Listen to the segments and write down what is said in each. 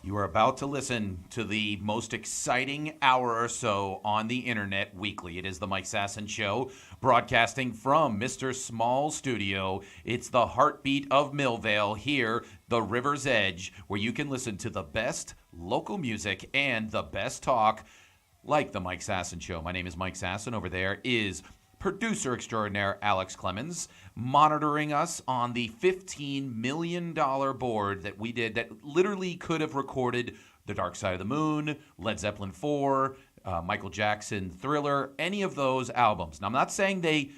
You are about to listen to the most exciting hour or so on the internet weekly. It is the Mike Sasson Show, broadcasting from Mr. Small Studio. It's the heartbeat of Millvale here, the River's Edge, where you can listen to the best local music and the best talk, like the Mike Sasson Show. My name is Mike Sasson. Over there is producer extraordinaire Alex Clemens, monitoring us on the $15 million board that we did that literally could have recorded The Dark Side of the Moon, Led Zeppelin 4, Michael Jackson, Thriller, any of those albums. Now, I'm not saying they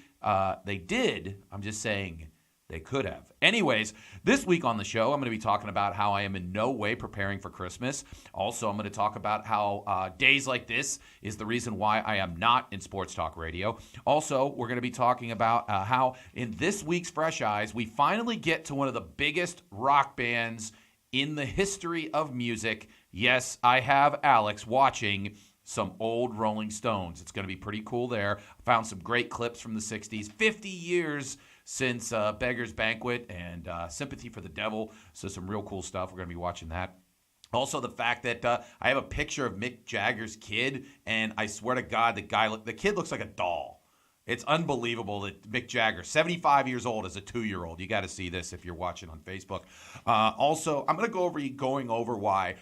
did. I'm just saying they could have. Anyways, this week on the show, I'm going to be talking about how I am in no way preparing for Christmas. Also, I'm going to talk about how days like this is the reason why I am not in sports talk radio. Also, we're going to be talking about how in this week's Fresh Eyes, we finally get to one of the biggest rock bands in the history of music. Yes, I have Alex watching some old Rolling Stones. It's going to be pretty cool there. I found some great clips from the 60s, 50 years since Beggar's Banquet and Sympathy for the Devil. So some real cool stuff. We're going to be watching that. Also, the fact that I have a picture of Mick Jagger's kid, and I swear to God, the kid looks like a doll. It's unbelievable that Mick Jagger, 75 years old, is a 2-year-old. You got to see this if you're watching on Facebook. Also, I'm going to going over why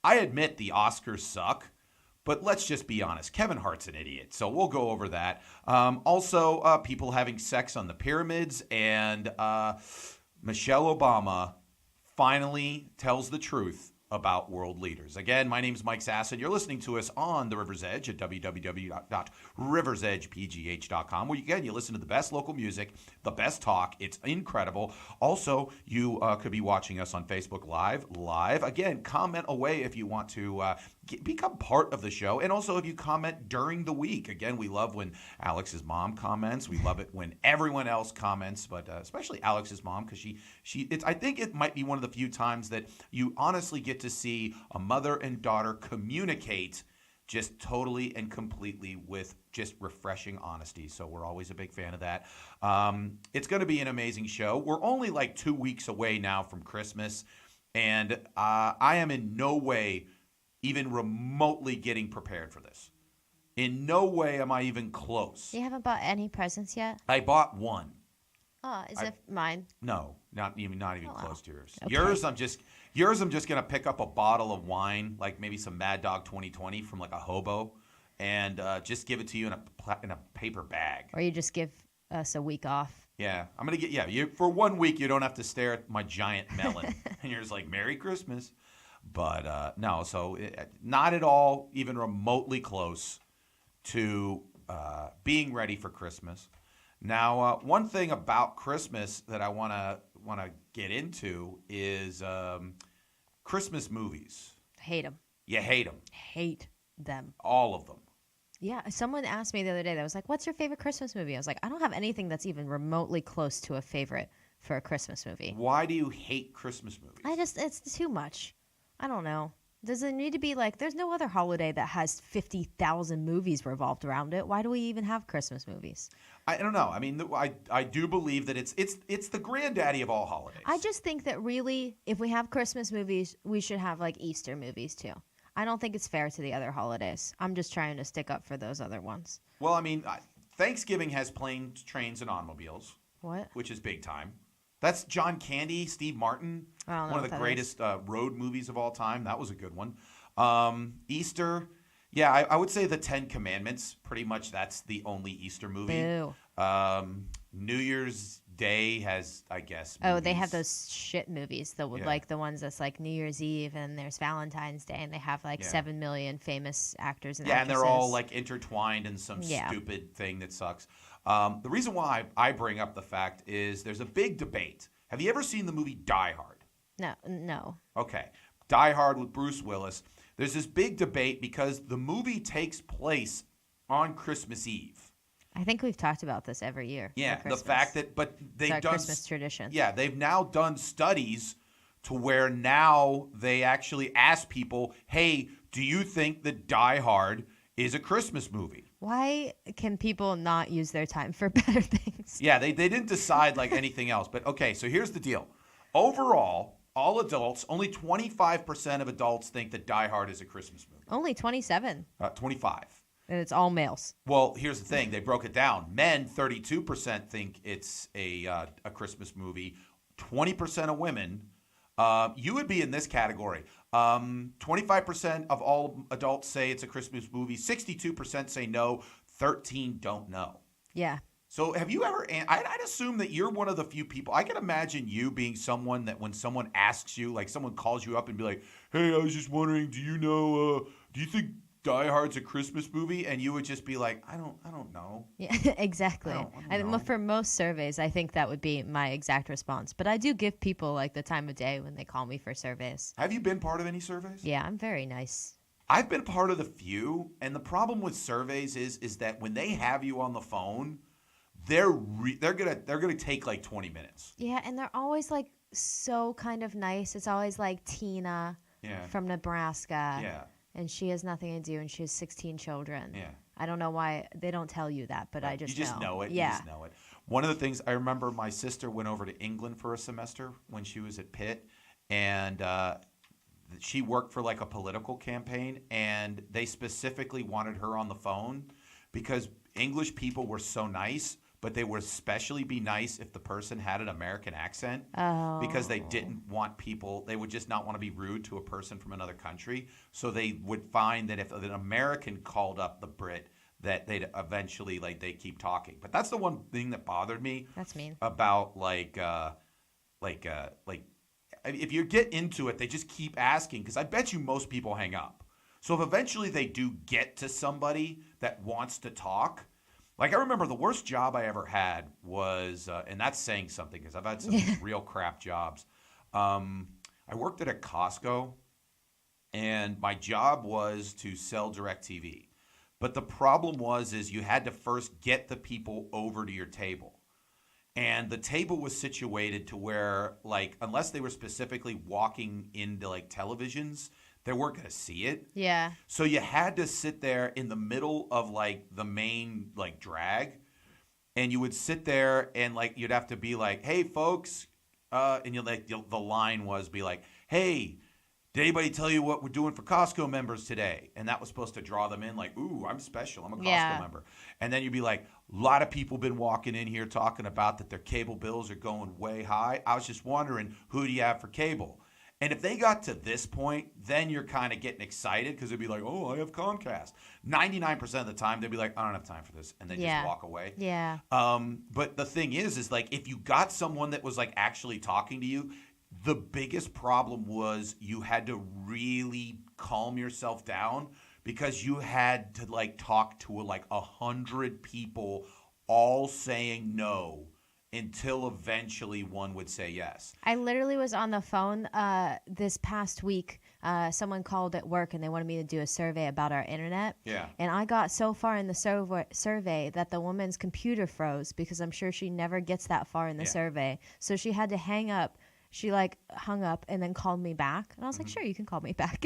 I admit the Oscars suck. But let's just be honest. Kevin Hart's an idiot, so we'll go over that. Also, people having sex on the pyramids, and Michelle Obama finally tells the truth about world leaders. Again, my name's Mike Sasson. You're listening to us on the River's Edge at www.riversedgepgh.com, where you listen to the best local music, the best talk. It's incredible. Also, you could be watching us on Facebook Live. Again, comment away if you want to become part of the show. And also, if you comment during the week. Again, we love when Alex's mom comments. We love it when everyone else comments, but especially Alex's mom, because I think it might be one of the few times that you honestly get to see a mother and daughter communicate just totally and completely with just refreshing honesty. So we're always a big fan of that. It's going to be an amazing show. We're only like 2 weeks away now from Christmas, and I am in no way even remotely getting prepared for this. In no way am I even close. You haven't bought any presents yet? I bought one. Oh, is it mine? No, not even close to yours. Okay. Yours, I'm just gonna pick up a bottle of wine, like maybe some Mad Dog 2020 from like a hobo, and just give it to you in a paper bag. Or you just give us a week off. Yeah, I'm gonna you for 1 week. You don't have to stare at my giant melon, and you're just like, Merry Christmas. But no, so not at all even remotely close to being ready for Christmas. Now, one thing about Christmas that I want to get into is Christmas movies. Hate them. You hate them. Hate them. All of them. Yeah, someone asked me the other day, that was like, what's your favorite Christmas movie? I was like, I don't have anything that's even remotely close to a favorite for a Christmas movie. Why do you hate Christmas movies? It's too much. I don't know. Does it need to be like, there's no other holiday that has 50,000 movies revolved around it. Why do we even have Christmas movies? I don't know. I mean, I do believe that it's the granddaddy of all holidays. I just think that really, if we have Christmas movies, we should have like Easter movies too. I don't think it's fair to the other holidays. I'm just trying to stick up for those other ones. Well, I mean, Thanksgiving has planes, trains, and automobiles. What? Which is big time. That's John Candy, Steve Martin, one of the greatest road movies of all time. That was a good one. Easter, yeah, I would say the 10 Commandments. Pretty much that's the only Easter movie. Boo. New Year's Day has, I guess, movies. Oh, they movies. have those shit movies, like the ones that's like New Year's Eve, and there's Valentine's Day, and they have like 7 million famous actors and actresses. And they're all like intertwined in some stupid thing that sucks. The reason why I bring up the fact is there's a big debate. Have you ever seen the movie Die Hard? No. Okay. Die Hard with Bruce Willis. There's this big debate because the movie takes place on Christmas Eve. I think we've talked about this every year. Yeah, the fact that, but they've done Christmas tradition. Yeah, they've now done studies to where now they actually ask people, hey, do you think that Die Hard is a Christmas movie? Why can people not use their time for better things? Yeah, they didn't decide like anything else. But okay, so here's the deal. Overall, All adults, only 25% of adults think that Die Hard is a Christmas movie. Only 27. 25. And it's all males. Well, here's the thing. They broke it down. Men, 32% think it's a Christmas movie. 20% of women, you would be in this category. 25% of all adults say it's a Christmas movie. 62% say no. 13 don't know. Yeah. So have you ever, I'd assume that you're one of the few people, I can imagine you being someone that when someone asks you, like someone calls you up and be like, hey, I was just wondering, do you think Die Hard's a Christmas movie? And you would just be like, I don't know. Yeah, exactly. I don't know. For most surveys, I think that would be my exact response. But I do give people like the time of day when they call me for surveys. Have you been part of any surveys? Yeah, I'm very nice. I've been part of the few, and the problem with surveys is that when they have you on the phone, they're gonna take like 20 minutes. Yeah, and they're always like so kind of nice. It's always like Tina from Nebraska. Yeah. And she has nothing to do, and she has 16 children. Yeah. I don't know why they don't tell you that, but Right. I just You just know it. Yeah. You just know it. One of the things I remember, my sister went over to England for a semester when she was at Pitt, and she worked for like a political campaign, and they specifically wanted her on the phone because English people were so nice, but they would especially be nice if the person had an American accent because they didn't want people, they would just not want to be rude to a person from another country. So they would find that if an American called up the Brit, that they'd eventually, like, they keep talking. But that's the one thing that bothered me. That's mean. About if you get into it, they just keep asking, because I bet you most people hang up. So if eventually they do get to somebody that wants to talk, like I remember the worst job I ever had was, and that's saying something because I've had some real crap jobs. I worked at a Costco, and my job was to sell DirecTV. But the problem is you had to first get the people over to your table. And the table was situated to where, like, unless they were specifically walking into, like, televisions, they weren't going to see it. Yeah. So you had to sit there in the middle of, like, the main, like, drag. And you would sit there and, like, you'd have to be like, hey, folks. And the line was be like, hey, did anybody tell you what we're doing for Costco members today? And that was supposed to draw them in like, ooh, I'm special. I'm a Costco member. And then you'd be like, a lot of people been walking in here talking about that their cable bills are going way high. I was just wondering, who do you have for cable? And if they got to this point, then you're kind of getting excited because they'd be like, oh, I have Comcast. 99% of the time, they'd be like, I don't have time for this. And then just walk away. Yeah. But the thing is like, if you got someone that was like actually talking to you, the biggest problem was you had to really calm yourself down because you had to like talk to like 100 people all saying no until eventually one would say yes. I literally was on the phone this past week. Someone called at work and they wanted me to do a survey about our internet. Yeah. And I got so far in the survey that the woman's computer froze because I'm sure she never gets that far in the survey. So she had to hang up. She like hung up and then called me back. And I was like, sure, you can call me back.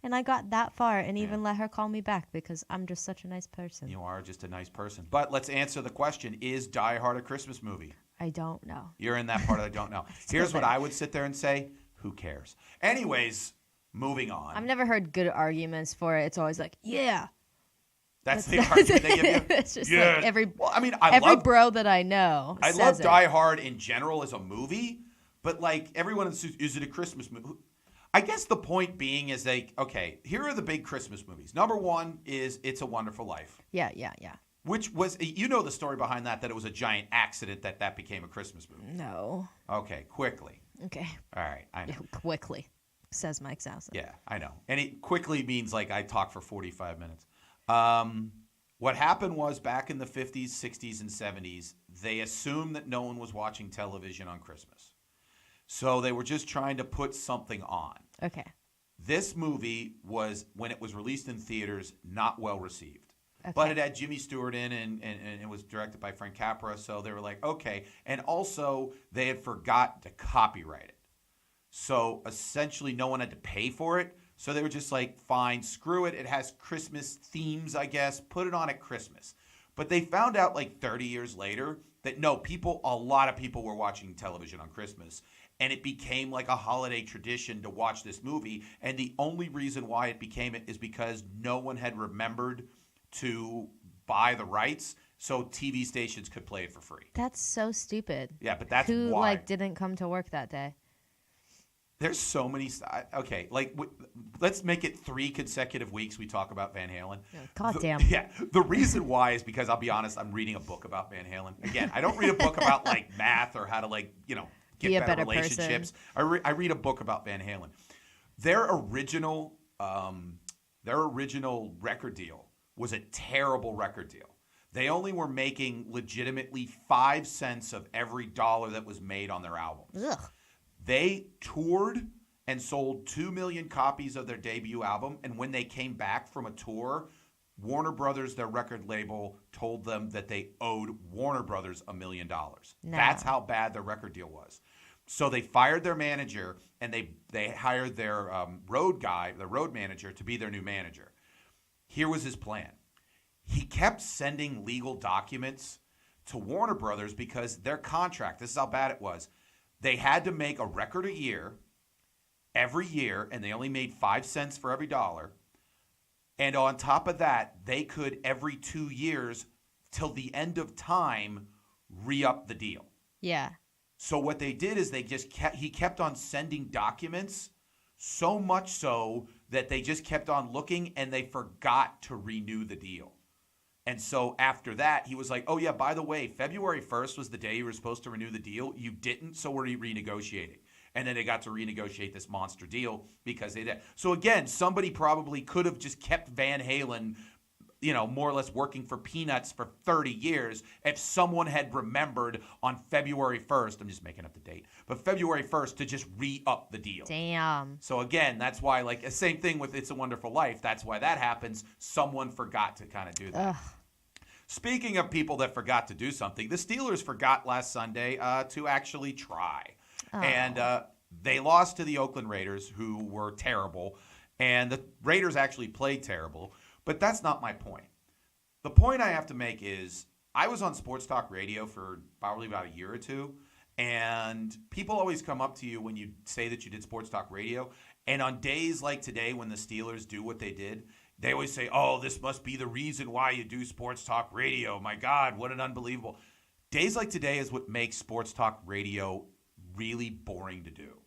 And I got that far and even let her call me back because I'm just such a nice person. You are just a nice person. But let's answer the question. Is Die Hard a Christmas movie? I don't know. You're in that part of I don't know. Here's what I would sit there and say. Who cares? Anyways, moving on. I've never heard good arguments for it. It's always like, yeah. That's the argument they give you? It's just like every bro that I know I says love it. Die Hard in general as a movie. But, like, everyone is it a Christmas movie? I guess the point being is, like, okay, here are the big Christmas movies. Number one is It's a Wonderful Life. Yeah. Which was, you know the story behind that it was a giant accident that became a Christmas movie. No. Okay, quickly. Okay. All right, I know. Quickly, says Mike Sasson. Yeah, I know. And it quickly means, like, I talk for 45 minutes. What happened was back in the 50s, 60s, and 70s, they assumed that no one was watching television on Christmas. So they were just trying to put something on. Okay. This movie was, when it was released in theaters, not well received. Okay. But it had Jimmy Stewart in and it was directed by Frank Capra. So they were like, okay. And also, they had forgotten to copyright it. So essentially, no one had to pay for it. So they were just like, fine, screw it. It has Christmas themes, I guess. Put it on at Christmas. But they found out like 30 years later that no, a lot of people were watching television on Christmas. And it became like a holiday tradition to watch this movie. And the only reason why it became it is because no one had remembered to buy the rights so TV stations could play it for free. That's so stupid. Yeah, but that's Who, why. didn't come to work that day? There's so many. Okay, let's make it 3 consecutive weeks we talk about Van Halen. God damn. Yeah, the reason why is because I'll be honest, I'm reading a book about Van Halen. Again, I don't read a book about math or how to get Be a better better relationships. person. I read a book about Van Halen. Their original record deal was a terrible record deal. They only were making legitimately 5 cents of every dollar that was made on their albums. Ugh. They toured and sold 2 million copies of their debut album. And when they came back from a tour, Warner Brothers, their record label, told them that they owed Warner Brothers $1 million. No. That's how bad their record deal was. So they fired their manager and they hired their road manager, to be their new manager. Here was his plan. He kept sending legal documents to Warner Brothers because their contract, this is how bad it was, they had to make a record a year, every year, and they only made 5 cents for every dollar. And on top of that, they could, every 2 years, till the end of time, re-up the deal. Yeah. So what they did is he kept on sending documents, so much so that they just kept on looking and they forgot to renew the deal. And so after that, he was like, oh, yeah, by the way, February 1st was the day you were supposed to renew the deal. You didn't, so we're renegotiating. And then they got to renegotiate this monster deal because they did. So again, somebody probably could have just kept Van Halen, more or less working for peanuts for 30 years if someone had remembered on February 1st, I'm just making up the date, but February 1st to just re-up the deal. Damn. So again, that's why, same thing with It's a Wonderful Life. That's why that happens. Someone forgot to kind of do that. Ugh. Speaking of people that forgot to do something, the Steelers forgot last Sunday to actually try. Oh. And they lost to the Oakland Raiders, who were terrible. And the Raiders actually played terrible. But that's not my point. The point I have to make is I was on Sports Talk Radio for probably about a year or two. And people always come up to you when you say that you did Sports Talk Radio. And on days like today when the Steelers do what they did, they always say, oh, this must be the reason why you do Sports Talk Radio. My God, what an unbelievable. Days like today is what makes Sports Talk Radio really boring to do.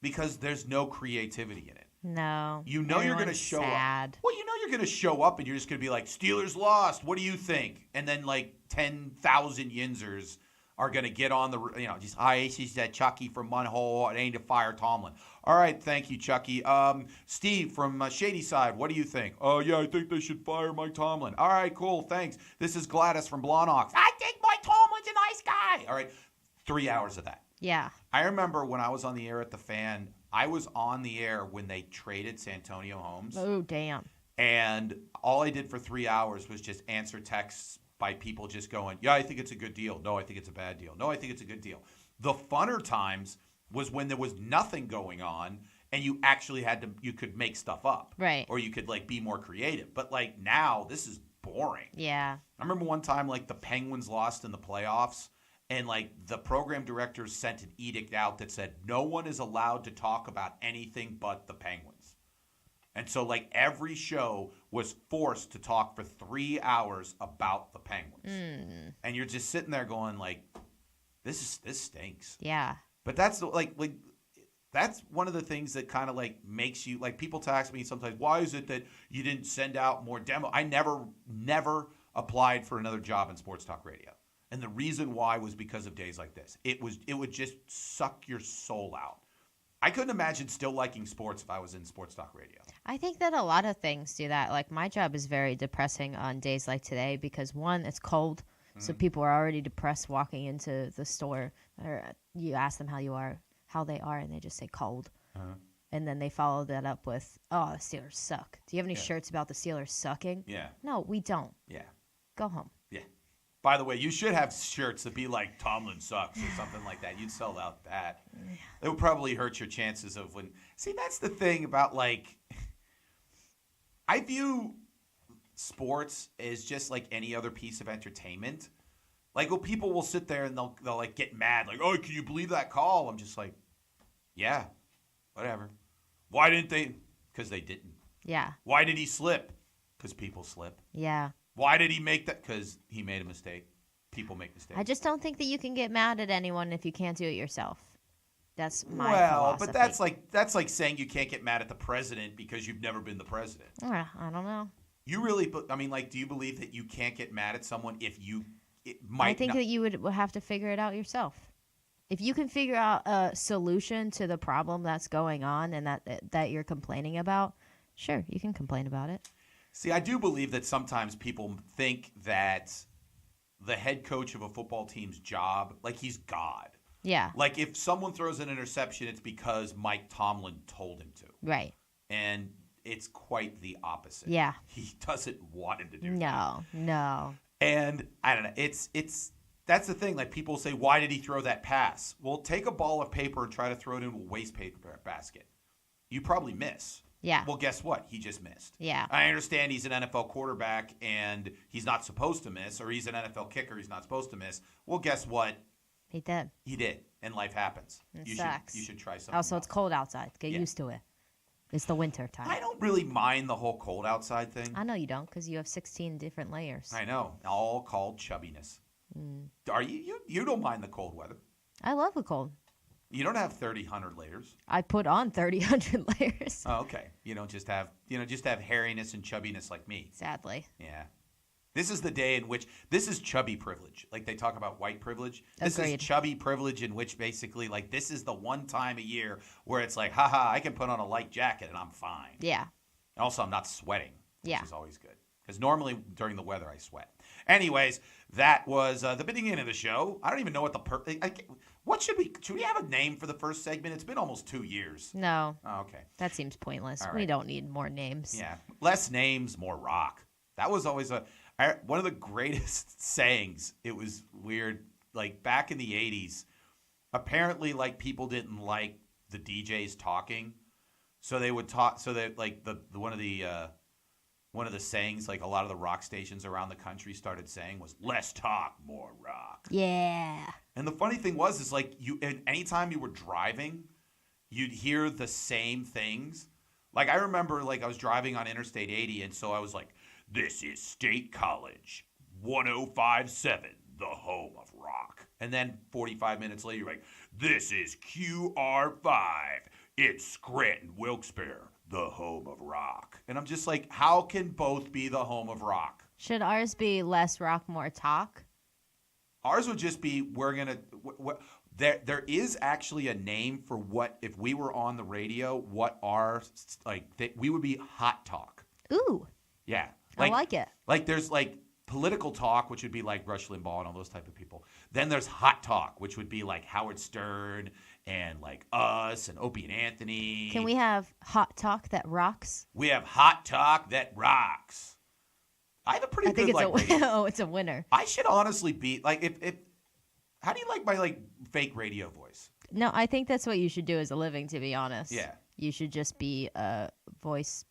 Because there's no creativity in it. No. You're going to show up. Well, you're going to show up and you're just going to be like, Steelers lost. What do you think? And then 10,000 Yinzers are going to get on the, just, hi, she's that Chucky from Munhole. I need to fire Tomlin. All right, thank you, Chucky. Steve from Shady Side, what do you think? Oh, yeah, I think they should fire Mike Tomlin. All right, cool, thanks. This is Gladys from Blonde Ox. I think Mike Tomlin's a nice guy. All right, 3 hours of that. Yeah. I remember when I was on the air at the Fan, I was on the air when they traded Santonio Holmes. Oh, damn. And all I did for 3 hours was just answer texts by people just going, yeah, I think it's a good deal. No, I think it's a bad deal. No, I think it's a good deal. The funner times was when there was nothing going on and you actually you could make stuff up. Right. Or you could be more creative. But now this is boring. Yeah. I remember one time the Penguins lost in the playoffs. And the program director sent an edict out that said no one is allowed to talk about anything but the Penguins. And so every show was forced to talk for 3 hours about the Penguins. Mm. And you're just sitting there going this stinks. Yeah. But that's that's one of the things that kind of makes you people ask me sometimes, why is it that you didn't send out more demo? I never applied for another job in Sports Talk Radio. And the reason why was because of days like this. It would just suck your soul out. I couldn't imagine still liking sports if I was in Sports Talk Radio. I think that a lot of things do that. My job is very depressing on days like today because, one, it's cold. Mm-hmm. So people are already depressed walking into the store. Or you ask them how they are, and they just say cold. Uh-huh. And then they follow that up with, oh, the Steelers suck. Do you have any shirts about the Steelers sucking? Yeah. No, we don't. Yeah. Go home. Yeah. By the way, you should have shirts that be like Tomlin sucks or something like that. You'd sell out that. It would probably hurt your chances of when. See, that's the thing about I view sports as just like any other piece of entertainment. Like, well, people will sit there and they'll like get mad, like, oh, can you believe that call? I'm just like, yeah, whatever. Why didn't they? Because they didn't. Yeah. Why did he slip? Because people slip. Yeah. Why did he make that? Because he made a mistake. People make mistakes. I just don't think that you can get mad at anyone if you can't do it yourself. That's my philosophy. But that's like saying you can't get mad at the president because you've never been the president. I don't know. You really, I mean, like, do you believe that you can't get mad at someone if I think that you would have to figure it out yourself. If you can figure out a solution to the problem that's going on and that you're complaining about, sure, you can complain about it. See, I do believe that sometimes people think that the head coach of a football team's job, like he's God. Yeah. Like if someone throws an interception, it's because Mike Tomlin told him to. Right. And it's quite the opposite. Yeah. He doesn't want him to do that. No. And I don't know. It's that's the thing. Like people say, why did he throw that pass? Well, take a ball of paper and try to throw it into a waste paper basket. You probably miss. Yeah. Well, guess what? He just missed. Yeah. I understand he's an NFL quarterback and he's not supposed to miss, or he's an NFL kicker, he's not supposed to miss. Well, guess what? He did. He did, and life happens. It sucks. You should try something. Also, it's cold outside. Get used to it. It's the winter time. I don't really mind the whole cold outside thing. I know you don't, because you have 16 different layers. I know, all called chubbiness. Are you don't mind the cold weather? I love the cold. You don't have 3,000 layers. I put on 3,000 layers. Oh, okay. You don't just have hairiness and chubbiness like me. Sadly. Yeah. This is the day in which this is chubby privilege. Like they talk about white privilege. This Agreed. is chubby privilege in which basically like this is the one time a year where it's like, haha, I can put on a light jacket and I'm fine. Yeah. And also I'm not sweating, which Yeah. is always good. Because normally during the weather I sweat. Anyways, that was the beginning of the show. I don't even know what what should we have a name for the first segment? It's been almost 2 years. No. Oh, okay. That seems pointless. All right. We don't need more names. Yeah. Less names, more rock. That was always one of the greatest sayings. It was weird. Like back in the 80s, apparently like people didn't like the DJs talking. So they would talk. So that like one of the sayings like a lot of the rock stations around the country started saying was less talk, more rock. Yeah. And the funny thing is like anytime you were driving, you'd hear the same things. Like I remember like I was driving on Interstate 80 and so I was like, this is State College 1057, the home of rock. And then 45 minutes later, you're like, this is QR5. It's Scranton Wilkes-Barre, the home of rock. And I'm just like, how can both be the home of rock? Should ours be less rock, more talk? Ours would just be, there is actually a name for what, if we were on the radio, what our, we would be hot talk. Ooh. Yeah. I like it. Like there's like political talk, which would be like Rush Limbaugh and all those type of people. Then there's hot talk, which would be like Howard Stern and like us and Opie and Anthony. Can we have hot talk that rocks? We have hot talk that rocks. I have a pretty good radio. It's a winner. I should honestly be like if how do you like my like fake radio voice? No, I think that's what you should do as a living, to be honest. Yeah. You should just be a voice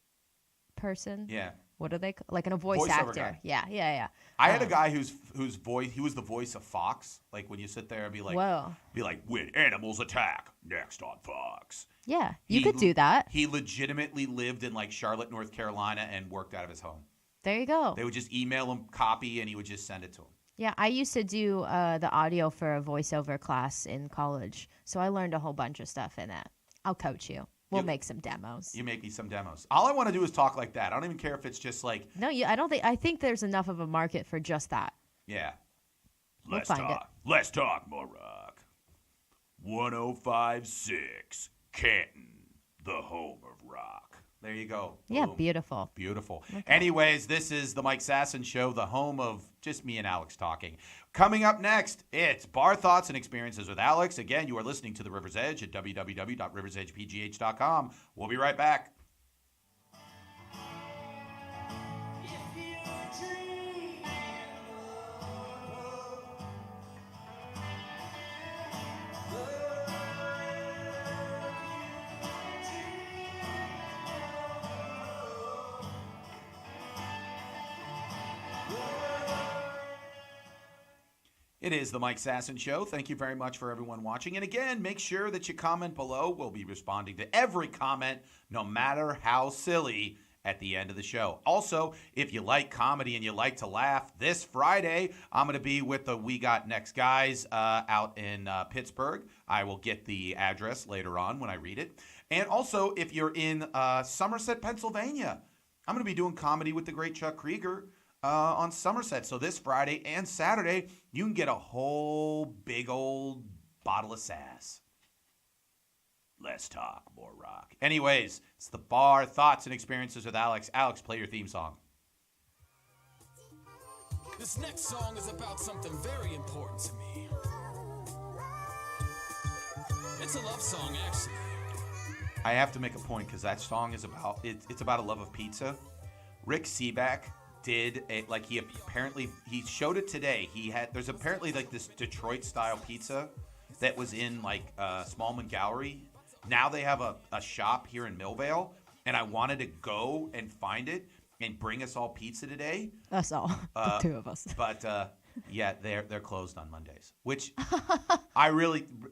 person. Yeah. What are they like a voice Voiceover actor? guy. Yeah. I had a guy whose voice, he was the voice of Fox. Like when you sit there and be like, whoa, be like, when animals attack next on Fox. Yeah, you could do that. He legitimately lived in like Charlotte, North Carolina, and worked out of his home. There you go. They would just email him copy, and he would just send it to him. Yeah, I used to do the audio for a voiceover class in college, so I learned a whole bunch of stuff in that. I'll coach you. We'll make some demos. You make me some demos. All I want to do is talk like that. I don't even care if it's just like. No, I think there's enough of a market for just that. Yeah. Less talk. Less talk, more rock. 1056 Canton, the home of rock. There you go. Yeah, Boom. beautiful. Beautiful. Okay. Anyways, this is the Mike Sasson Show, the home of just me and Alex talking. Coming up next, it's Bar Thoughts and Experiences with Alex. Again, you are listening to The River's Edge at www.riversedgepgh.com. We'll be right back. It is the Mike Sasson Show. Thank you very much for everyone watching. And again, make sure that you comment below. We'll be responding to every comment, no matter how silly, at the end of the show. Also, if you like comedy and you like to laugh, this Friday, I'm going to be with the We Got Next guys out in Pittsburgh. I will get the address later on when I read it. And also, if you're in Somerset, Pennsylvania, I'm going to be doing comedy with the great Chuck Krieger on Somerset. So this Friday and Saturday, you can get a whole big old bottle of sass. Less talk, more rock. Anyways, it's the Bar Thoughts and Experiences with Alex. Alex, play your theme song. This next song is about something very important to me. It's a love song, actually. I have to make a point because that song is about it's about a love of pizza. Rick Seaback did he showed it today. There's apparently like this Detroit style pizza that was in like Smallman Gallery. Now they have a shop here in Millvale, and I wanted to go and find it and bring us all pizza today. Us all, the two of us. But yeah, they're closed on Mondays, which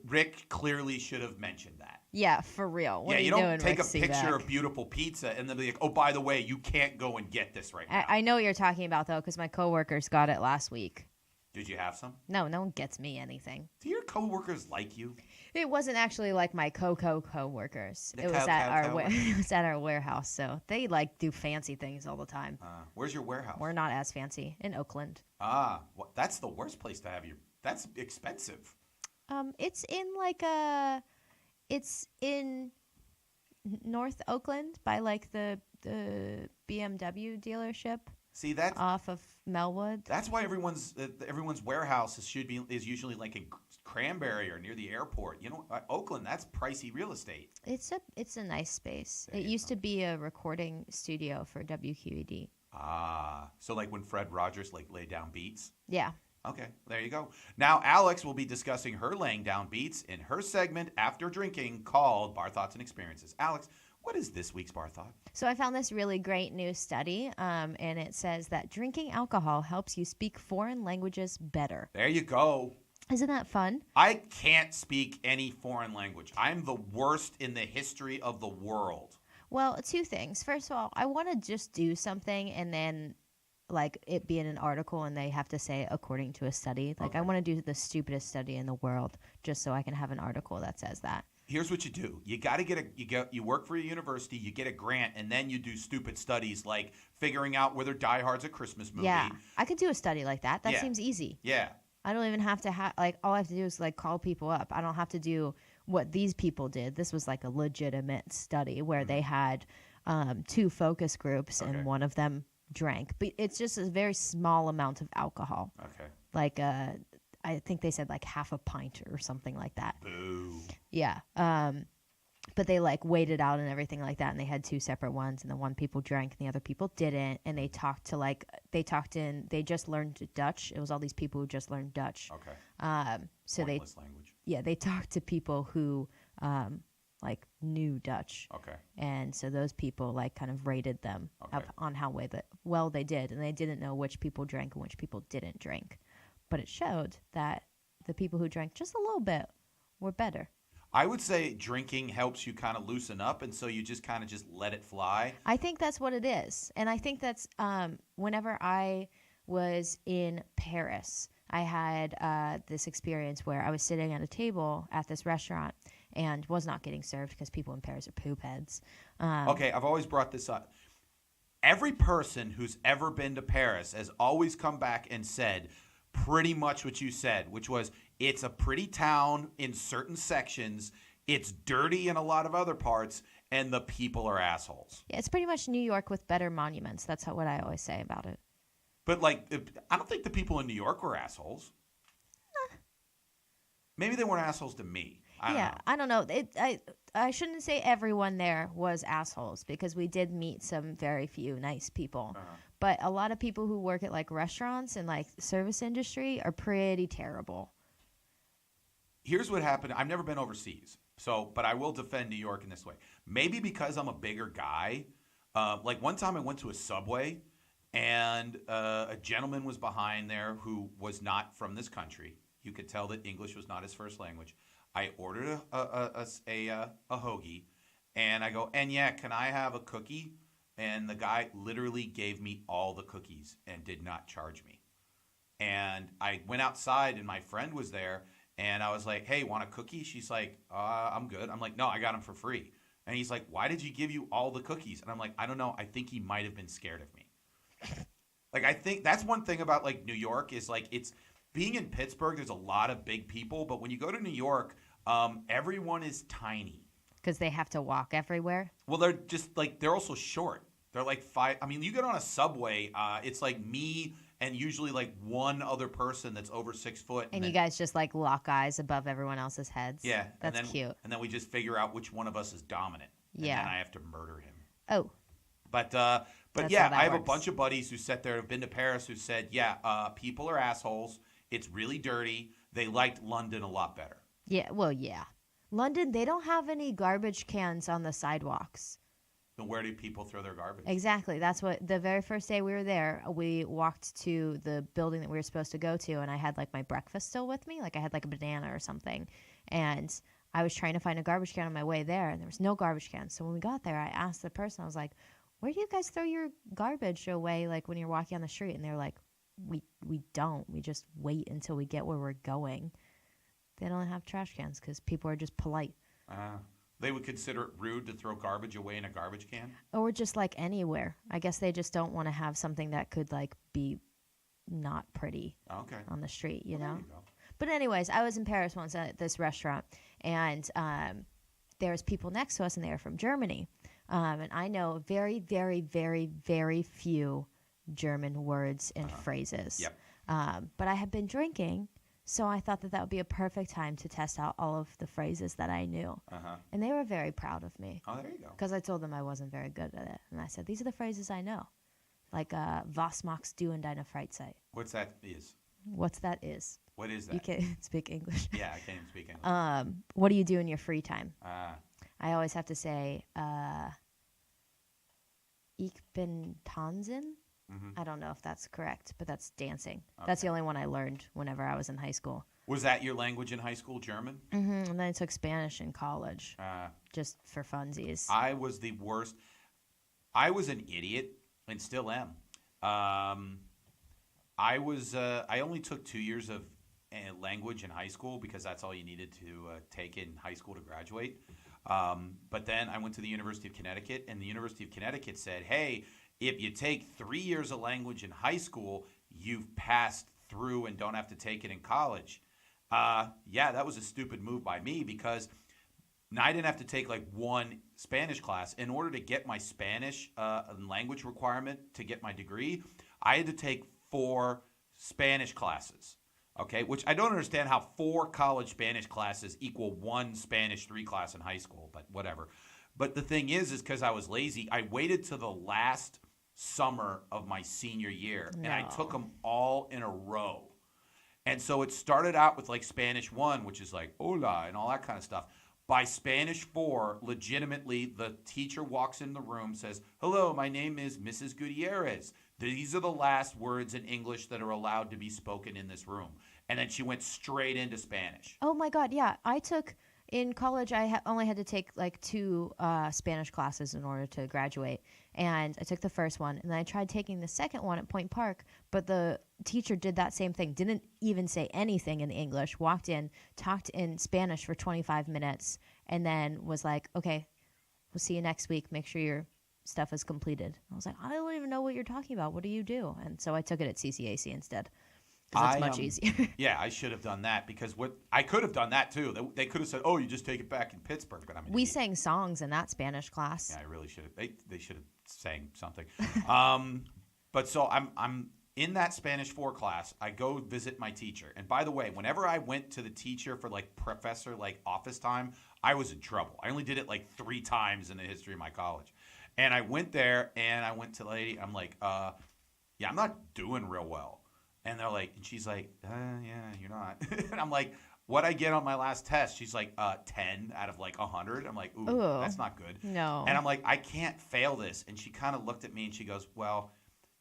Rick clearly should have mentioned that. Yeah, for real. What yeah, are you doing, don't take Rick a picture Seaback? of beautiful pizza and then be like, oh, by the way, you can't go and get this right now. I know what you're talking about, though, because my coworkers got it last week. Did you have some? No one gets me anything. Do your coworkers like you? It wasn't actually like my coworkers. The It was at coworkers. it was at our warehouse. So they like do fancy things all the time. Where's your warehouse? We're not as fancy in Oakland. That's the worst place to have your. That's expensive. It's in North Oakland by like the BMW dealership. See, that's off of Melwood. That's why everyone's warehouse is usually like in Cranberry or near the airport. You know, Oakland, that's pricey real estate. It's a nice space. There It you used go. to be a recording studio for WQED. So like when Fred Rogers laid down beats. Yeah. Okay, there you go. Now Alex will be discussing her laying down beats in her segment After Drinking called Bar Thoughts and Experiences. Alex, what is this week's Bar Thought? So I found this really great new study, and it says that drinking alcohol helps you speak foreign languages better. There you go. Isn't that fun? I can't speak any foreign language. I'm the worst in the history of the world. Well, two things. First of all, I want to just do something and then like it be in an article and they have to say according to a study. Like I want to do the stupidest study in the world just so I can have an article that says that. Here's what you do. You got to you work for a university, you get a grant, and then you do stupid studies like figuring out whether Die Hard's a Christmas movie. Yeah, I could do a study like that. That Yeah. seems easy. Yeah. I don't even have to all I have to do is like call people up. I don't have to do what these people did. This was like a legitimate study where they had two focus groups Okay. and one of them drank. But it's just a very small amount of alcohol. Okay. Like I think they said like half a pint or something like that. Boo. Yeah. But they like weighed it out and everything like that, and they had two separate ones, and the one people drank and the other people didn't, and they they just learned Dutch. It was all these people who just learned Dutch. Okay. So Pointless language. they talked to people who like knew Dutch. Okay. And so those people like kind of rated them Okay. on how well they did, and they didn't know which people drank and which people didn't drink. But it showed that the people who drank just a little bit were better. I would say drinking helps you kind of loosen up, and so you just kind of just let it fly. I think that's what it is. And I think that's whenever I was in Paris, I had this experience where I was sitting at a table at this restaurant and was not getting served because people in Paris are poop heads. Okay, I've always brought this up. Every person who's ever been to Paris has always come back and said pretty much what you said, which was it's a pretty town in certain sections, it's dirty in a lot of other parts, and the people are assholes. Yeah, it's pretty much New York with better monuments. That's what I always say about it. But I don't think the people in New York were assholes. Maybe they weren't assholes to me. I don't know. I shouldn't say everyone there was assholes because we did meet some very few nice people. But a lot of people who work at like restaurants and like service industry are pretty terrible. Here's what happened. I've never been overseas, but I will defend New York in this way. Maybe because I'm a bigger guy. Like one time I went to a Subway, And a gentleman was behind there who was not from this country. You could tell that English was not his first language. I ordered a hoagie, and I go, and yeah, can I have a cookie? And the guy literally gave me all the cookies and did not charge me. And I went outside, and my friend was there, and I was like, hey, want a cookie? She's like, I'm good. I'm like, no, I got them for free. And he's like, why did you give you all the cookies? And I'm like, I don't know. I think he might have been scared of me. Like, I think that's one thing about, like, New York is, like, it's being in Pittsburgh, there's a lot of big people. But when you go to New York, everyone is tiny. Because they have to walk everywhere? Well, they're just, like, they're also short. They're like five. I mean, you get on a subway, it's like me and usually like one other person that's over 6 foot. And you guys just like lock eyes above everyone else's heads? Yeah. That's cute. And then we just figure out which one of us is dominant. Yeah. And then I have to murder him. Oh. But That's yeah, how that I have works. a bunch of buddies who sat there, have been to Paris, who said, yeah, people are assholes. It's really dirty. They liked London a lot better. Yeah, well, yeah. London, they don't have any garbage cans on the sidewalks. Then where do people throw their garbage? Exactly. That's what the very first day we were there, we walked to the building that we were supposed to go to, and I had like my breakfast still with me. Like I had like a banana or something. And I was trying to find a garbage can on my way there, and there was no garbage can. So when we got there, I asked the person, I was like, where do you guys throw your garbage away like when you're walking on the street? And they're like, we don't. We just wait until we get where we're going. They don't have trash cans because people are just polite. They would consider it rude to throw garbage away in a garbage can? Or just like anywhere. I guess they just don't want to have something that could like be not pretty on the street, you know? There you go. But anyways, I was in Paris once at this restaurant, and there was people next to us, and they were from Germany. And I know very, very, very, very few German words and phrases. Yep. But I had been drinking, so I thought that would be a perfect time to test out all of the phrases that I knew. And they were very proud of me. Oh, there you go. Because I told them I wasn't very good at it. And I said, these are the phrases I know. Like, was machst du in deiner Freizeit? What's that is? What's that is? What is that? You can't speak English. Yeah, I can't even speak English. What do you do in your free time? Ah. I always have to say, ich bin tanzen. I don't know if that's correct, but that's dancing. Okay. That's the only one I learned whenever I was in high school. Was that your language in high school, German? And then I took Spanish in college, just for funsies. I was the worst. I was an idiot and still am. I only took 2 years of language in high school because that's all you needed to take in high school to graduate. But then I went to the University of Connecticut, and the University of Connecticut said, hey, if you take 3 years of language in high school, you've passed through and don't have to take it in college. Yeah, that was a stupid move by me because I didn't have to take like one Spanish class. In order to get my Spanish language requirement to get my degree, I had to take 4 Spanish classes. Okay, which I don't understand how 4 college Spanish classes equal 1 Spanish 3 class in high school, but whatever. But the thing is because I was lazy, I waited to the last summer of my senior year, and I took them all in a row. And so it started out with like Spanish 1, which is like hola and all that kind of stuff. By Spanish 4, legitimately, the teacher walks in the room, says, hello, my name is Mrs. Gutierrez. These are the last words in English that are allowed to be spoken in this room. And then she went straight into Spanish. Oh, my God. Yeah. In college, I only had to take like 2 Spanish classes in order to graduate. And I took the first one. And then I tried taking the second one at Point Park. But the teacher did that same thing. Didn't even say anything in English. Walked in, talked in Spanish for 25 minutes. And then was like, okay, we'll see you next week. Make sure your stuff is completed. I was like, I don't even know what you're talking about. What do you do? And so I took it at CCAC instead. Because it's much easier. Yeah, I should have done that because I could have done that too. They could have said, "Oh, you just take it back in Pittsburgh." But we sang songs in that Spanish class. Yeah, I really should have. They should have sang something. But so I'm in that Spanish 4 class. I go visit my teacher, and by the way, whenever I went to the teacher for like professor like office time, I was in trouble. I only did it like 3 times in the history of my college, and I went there and I went to the lady. I'm like, yeah, I'm not doing real well. And they're like, and she's like, yeah, you're not. And I'm like, what'd I get on my last test? She's like, 10 out of like 100. I'm like, ooh, that's not good. No. And I'm like, I can't fail this. And she kind of looked at me and she goes, well,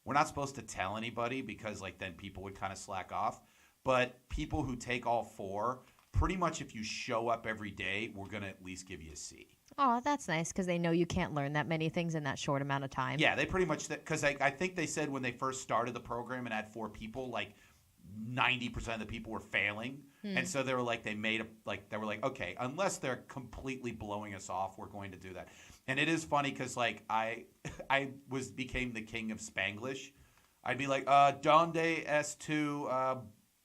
we're not supposed to tell anybody because like then people would kind of slack off. But people who take all 4, pretty much if you show up every day, we're going to at least give you a C. Oh, that's nice because they know you can't learn that many things in that short amount of time. Yeah, they pretty much, because I think they said when they first started the program and had 4 people, like 90% of the people were failing. And so they were like, they were like, okay, unless they're completely blowing us off, we're going to do that. And it is funny because like I became the king of Spanglish. I'd be like, donde es tu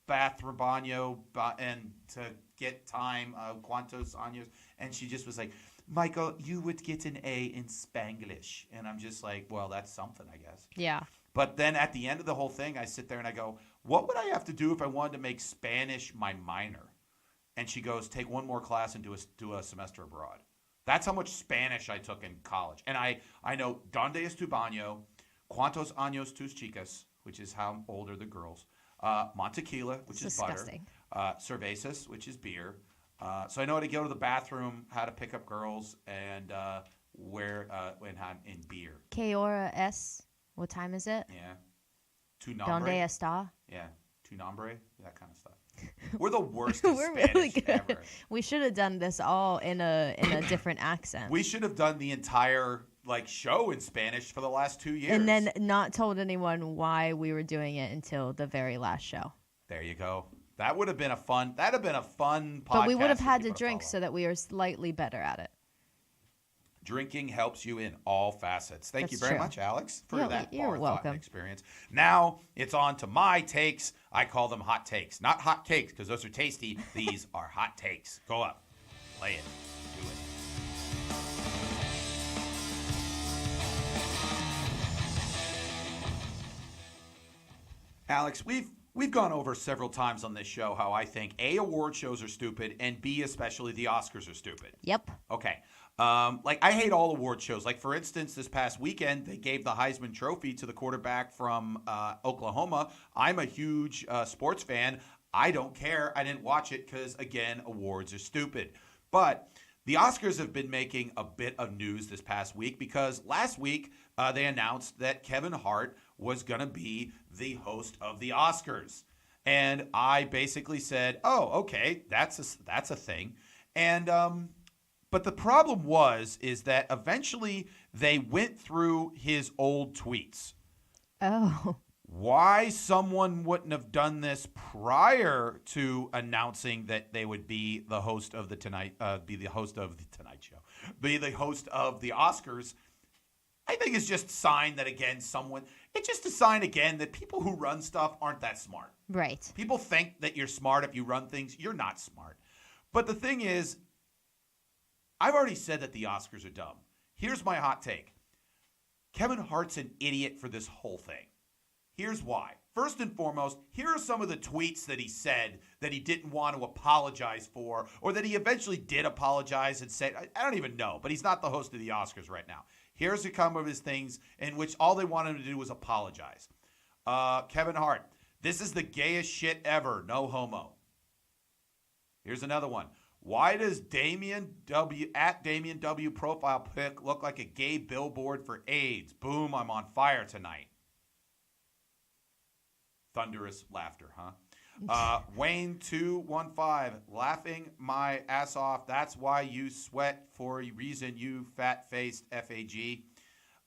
bathroom baño, and to get time, cuantos años, and she just was like, Michael, you would get an A in Spanglish. And I'm just like, well, that's something, I guess. Yeah. But then at the end of the whole thing, I sit there and I go, what would I have to do if I wanted to make Spanish my minor? And she goes, take one more class and do a semester abroad. That's how much Spanish I took in college. And I know donde es tu baño, cuantos años tus chicas, which is how old are the girls, Montequila, which is disgusting. butter, cervezas, which is beer. So I know how to go to the bathroom, how to pick up girls, and where and how in beer. ¿Qué hora es? What time is it? Yeah. Tu nombre. ¿Dónde está? Yeah. Tu nombre. That kind of stuff. We're the worst at We're Spanish really good. ever. We should have done this all in a different accent. We should have done the entire like show in Spanish for the last 2 years. And then not told anyone why we were doing it until the very last show. There you go. That would have been a fun. That'd have been a fun podcast. But we would have for had to people drink follow. so that we are slightly better at it. Drinking helps you in all facets. Thank you That's very true. much, Alex, for Yeah, that you're bar thought welcome. and experience. Now it's on to my takes. I call them hot takes, not hot cakes, because those are tasty. These are hot takes. Go up, play it, do it. Alex, we've gone over several times on this show how I think A, award shows are stupid, and B, especially the Oscars are stupid. Yep. Okay. Like, I hate all award shows. Like, for instance, this past weekend, they gave the Heisman Trophy to the quarterback from Oklahoma. I'm a huge sports fan. I don't care. I didn't watch it because, again, awards are stupid. But the Oscars have been making a bit of news this past week because last week they announced that Kevin Hart was going to be the host of the Oscars. And I basically said, oh, okay, that's a thing. And but the problem is that eventually they went through his old tweets. Oh. Why someone wouldn't have done this prior to announcing that they would be the host of the Tonight Show, be the host of the Oscars, I think is just a sign that, again, it's just a sign, again, that people who run stuff aren't that smart. Right. People think that you're smart if you run things. You're not smart. But the thing is, I've already said that the Oscars are dumb. Here's my hot take. Kevin Hart's an idiot for this whole thing. Here's why. First and foremost, here are some of the tweets that he said that he didn't want to apologize for, or that he eventually did apologize and said, I don't even know, but he's not the host of the Oscars right now. Here's a couple of his things in which all they wanted him to do was apologize. Kevin Hart, this is the gayest shit ever, no homo. Here's another one. Why does Damien W profile pic look like a gay billboard for AIDS? Boom, I'm on fire tonight. Thunderous laughter, huh? Wayne215, laughing my ass off. That's why you sweat for a reason, you fat-faced FAG.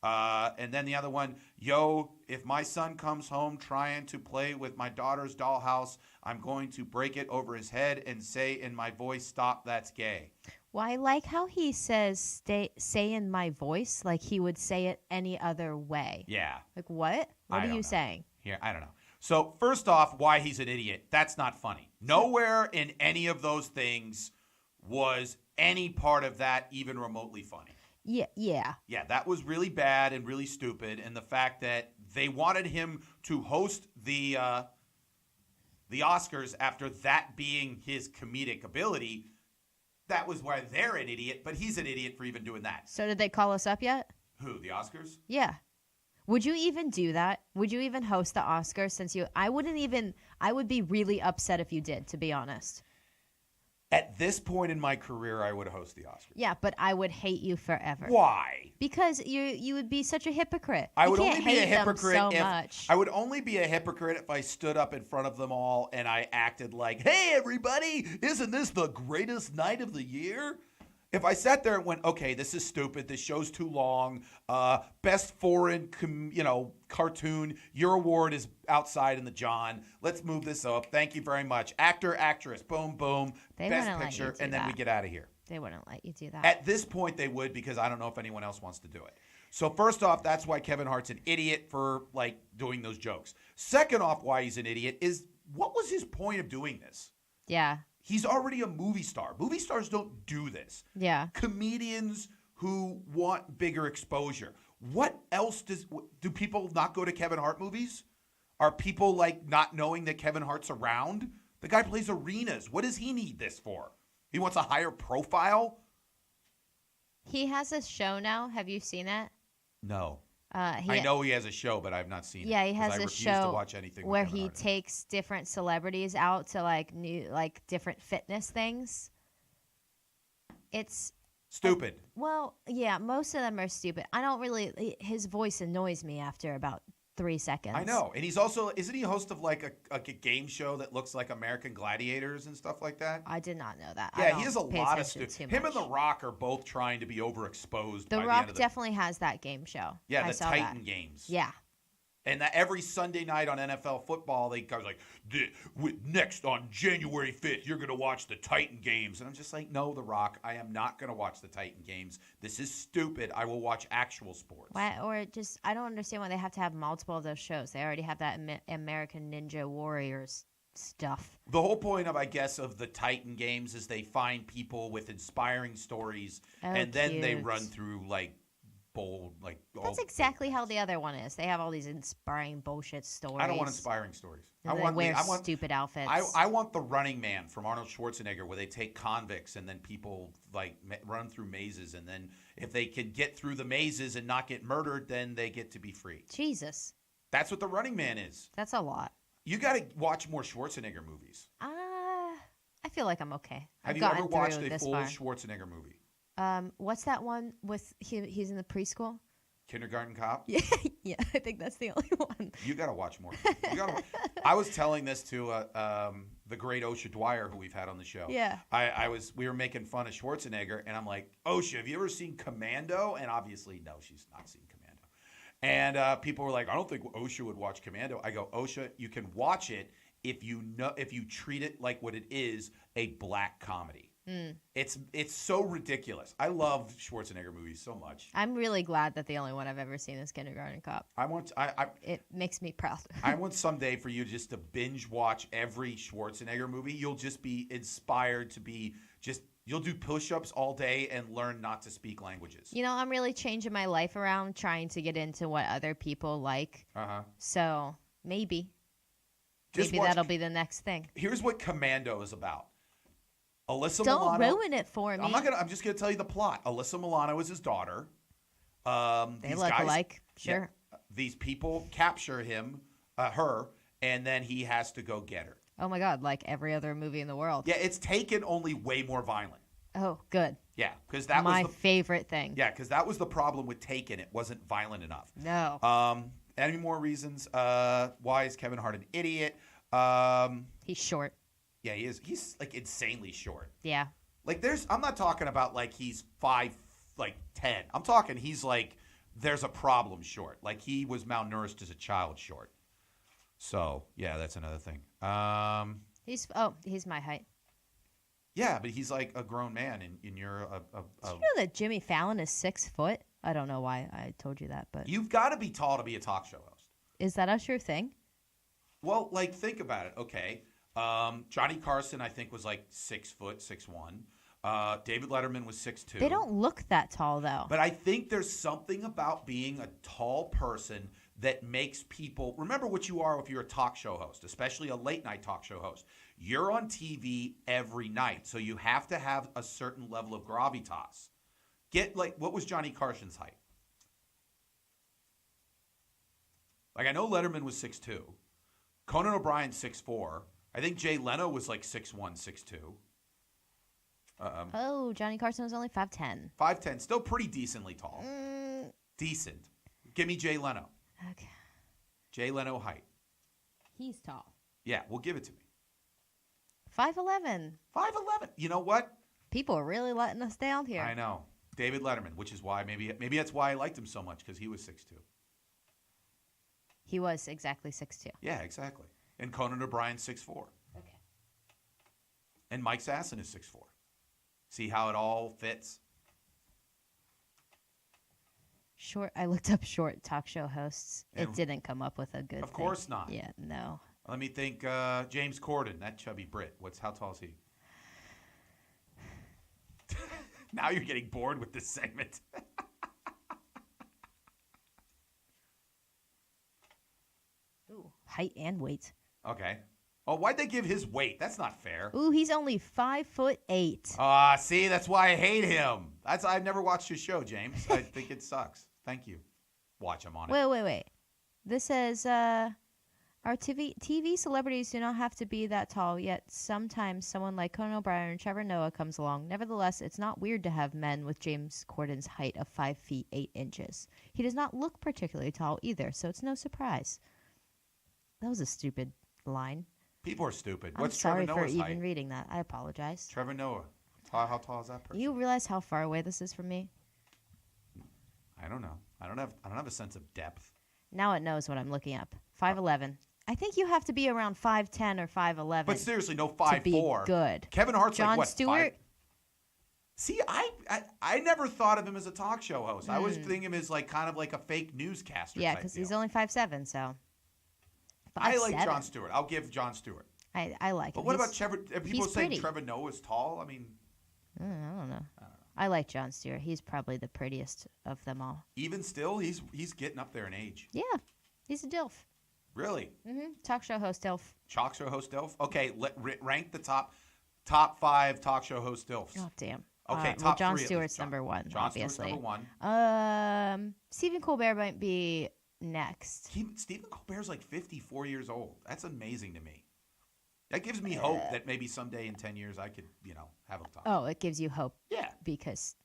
And then the other one, yo, if my son comes home trying to play with my daughter's dollhouse, I'm going to break it over his head and say in my voice, stop, that's gay. Well, I like how he says say in my voice like he would say it any other way. Yeah. Like what? What are you saying? Here, I don't know. So first off, why he's an idiot. That's not funny. Nowhere in any of those things was any part of that even remotely funny. Yeah. Yeah, that was really bad and really stupid. And the fact that they wanted him to host the Oscars after that being his comedic ability, that was why they're an idiot. But he's an idiot for even doing that. So did they call us up yet? Who, the Oscars? Yeah. Would you even do that? Would you even host the Oscars I would be really upset if you did, to be honest. At this point in my career, I would host the Oscars. Yeah, but I would hate you forever. Why? Because you would be such a hypocrite. I You would can't only be a hate them hypocrite so if much. I would only be a hypocrite if I stood up in front of them all and I acted like, "Hey, everybody, isn't this the greatest night of the year?" If I sat there and went, "Okay, this is stupid. This show's too long. Best foreign, cartoon. Your award is outside in the John. Let's move this up. Thank you very much. Actor, actress. Boom, boom. They Best wouldn't let you picture, do and then we that. get out of here." They wouldn't let you do that. At this point, they would, because I don't know if anyone else wants to do it. So first off, that's why Kevin Hart's an idiot for doing those jokes. Second off, why he's an idiot is, what was his point of doing this? Yeah. He's already a movie star. Movie stars don't do this. Yeah. Comedians who want bigger exposure. What else do people not go to Kevin Hart movies? Are people not knowing that Kevin Hart's around? The guy plays arenas. What does he need this for? He wants a higher profile? He has a show now. Have you seen it? No. He, I know he has a show, but I've not seen it. Yeah, he 'cause has I a refuse show to watch anything with where Kevin he Hart in it. takes different celebrities out to new different fitness things. It's Stupid. well, yeah, most of them are stupid. I don't really. His voice annoys me after about 3 seconds. I know. And he's also, isn't he a host of a game show that looks like American Gladiators and stuff like that? I did not know that. Yeah, he has a pay lot of attention stuff. too Him and much. The Rock are both trying to be overexposed The by the Rock end of definitely has that game show. Yeah, I the saw Titan that. games. Yeah. And that every Sunday night on NFL football, they go next on January 5th, you're going to watch the Titan games. And I'm just like, no, The Rock, I am not going to watch the Titan games. This is stupid. I will watch actual sports. Why, or just, I don't understand why they have to have multiple of those shows. They already have that American Ninja Warriors stuff. The whole point of, I guess, of the Titan games is they find people with inspiring stories, and then they cute. run through bold, That's exactly how the other one is. They have all these inspiring bullshit stories. I don't want inspiring stories. And they wear stupid outfits. I want the Running Man from Arnold Schwarzenegger, where they take convicts and then people run through mazes, and then if they can get through the mazes and not get murdered, then they get to be free. Jesus. That's what the Running Man is. That's a lot. You got to watch more Schwarzenegger movies. I feel like I'm okay. Have I've you ever gotten watched through a this full far. Schwarzenegger movie? What's that one with he's in the preschool? Kindergarten Cop? Yeah, yeah, I think that's the only one. You got to watch more. I was telling this to the great Osha Dwyer, who we've had on the show. Yeah. We were making fun of Schwarzenegger, and I'm like, Osha, have you ever seen Commando? And obviously, no, she's not seen Commando. And people were like, I don't think Osha would watch Commando. I go, Osha, you can watch it if you treat it like what it is, a black comedy. It's so ridiculous. I love Schwarzenegger movies so much. I'm really glad that the only one I've ever seen is Kindergarten Cop. It makes me proud. I want someday for you just to binge watch every Schwarzenegger movie. You'll just be inspired to be you'll do push-ups all day and learn not to speak languages. You know, I'm really changing my life around, trying to get into what other people like. So maybe that'll be the next thing. Here's what Commando is about. Alyssa Don't Milano. ruin it for me. I'm just gonna tell you the plot. Alyssa Milano is his daughter. They look alike. Sure. Yeah, these people capture her, and then he has to go get her. Oh my God! Like every other movie in the world. Yeah, it's Taken, only way more violent. Oh, good. Yeah, because that my was favorite thing. Yeah, because that was the problem with Taken. It wasn't violent enough. No. Any more reasons why is Kevin Hart an idiot? He's short. Yeah, he is. He's insanely short. Yeah. I'm not talking about he's 5'10". I'm talking he's there's a problem short. He was malnourished as a child short. So yeah, that's another thing. He's my height. Yeah, but he's a grown man, and you're Did you know that Jimmy Fallon is 6 foot? I don't know why I told you that, but You've got to be tall to be a talk show host. Is that a sure thing? Well, think about it. Okay. Johnny Carson, I think, was 6 foot, 6'1". David Letterman was 6'2". They don't look that tall, though. But I think there's something about being a tall person that makes people remember what you are if you're a talk show host, especially a late night talk show host. You're on TV every night, so you have to have a certain level of gravitas. What was Johnny Carson's height? I know Letterman was 6'2". Conan O'Brien 6'4". I think Jay Leno was 6'1", 6'2". Oh, Johnny Carson was only 5'10". 5'10", still pretty decently tall. Decent. Give me Jay Leno. Okay. Jay Leno height. He's tall. Yeah, we'll give it to me. 5'11". 5'11". You know what? People are really letting us down here. I know. David Letterman, which is why maybe that's why I liked him so much, because he was 6'2". He was exactly 6'2". Yeah, exactly. And Conan O'Brien's 6'4". Okay. And Mike Sasson is 6'4". See how it all fits? Short. I looked up short talk show hosts. And it didn't come up with a good. Of course not. Yeah, no. Let me think. James Corden, that chubby Brit. How tall is he? Now you're getting bored with this segment. Ooh, height and weight. Okay. Oh, why'd they give his weight? That's not fair. Ooh, he's only 5'8". See, that's why I hate him. I've never watched his show, James. I think it sucks. Thank you. Watch him on it. Wait. This says our TV celebrities do not have to be that tall, yet sometimes someone like Conan O'Brien or Trevor Noah comes along. Nevertheless, it's not weird to have men with James Corden's height of 5 feet 8 inches. He does not look particularly tall either, so it's no surprise. That was a stupid line. People are stupid. I'm What's sorry Trevor Noah's for height? even reading that. I apologize. Trevor Noah. How tall is that person? You realize how far away this is from me? I don't know. I don't have a sense of depth. Now it knows what I'm looking up. 5'11". I think you have to be around 5'10" or 5'11". But seriously, no 5'4". To be 5'4". good. Kevin Hart's John like what? Stewart. 5? See, I never thought of him as a talk show host. I always think of him as like kind of like a fake newscaster. Yeah, because he's only 5'7", so. 5'7". I like Jon Stewart. I'll give Jon Stewart. I like him. But what about Trevor? Are people he's saying pretty. Trevor Noah is tall? I mean, I don't know. I like Jon Stewart. He's probably the prettiest of them all. even still, he's getting up there in age. Yeah, he's a DILF. Really? Talk show host DILF. Talk show host DILF? Okay, rank the top 5 talk show host DILFs. Oh, damn. Okay, well, top Jon 3 at Stewart's least. number 1, Jon obviously. Stewart's number 1. Stephen Colbert might be next. Stephen Colbert's like 54 years old. That's amazing to me. That gives me hope that maybe someday in 10 years I could, have a talk. Oh, it gives you hope. Yeah. Because,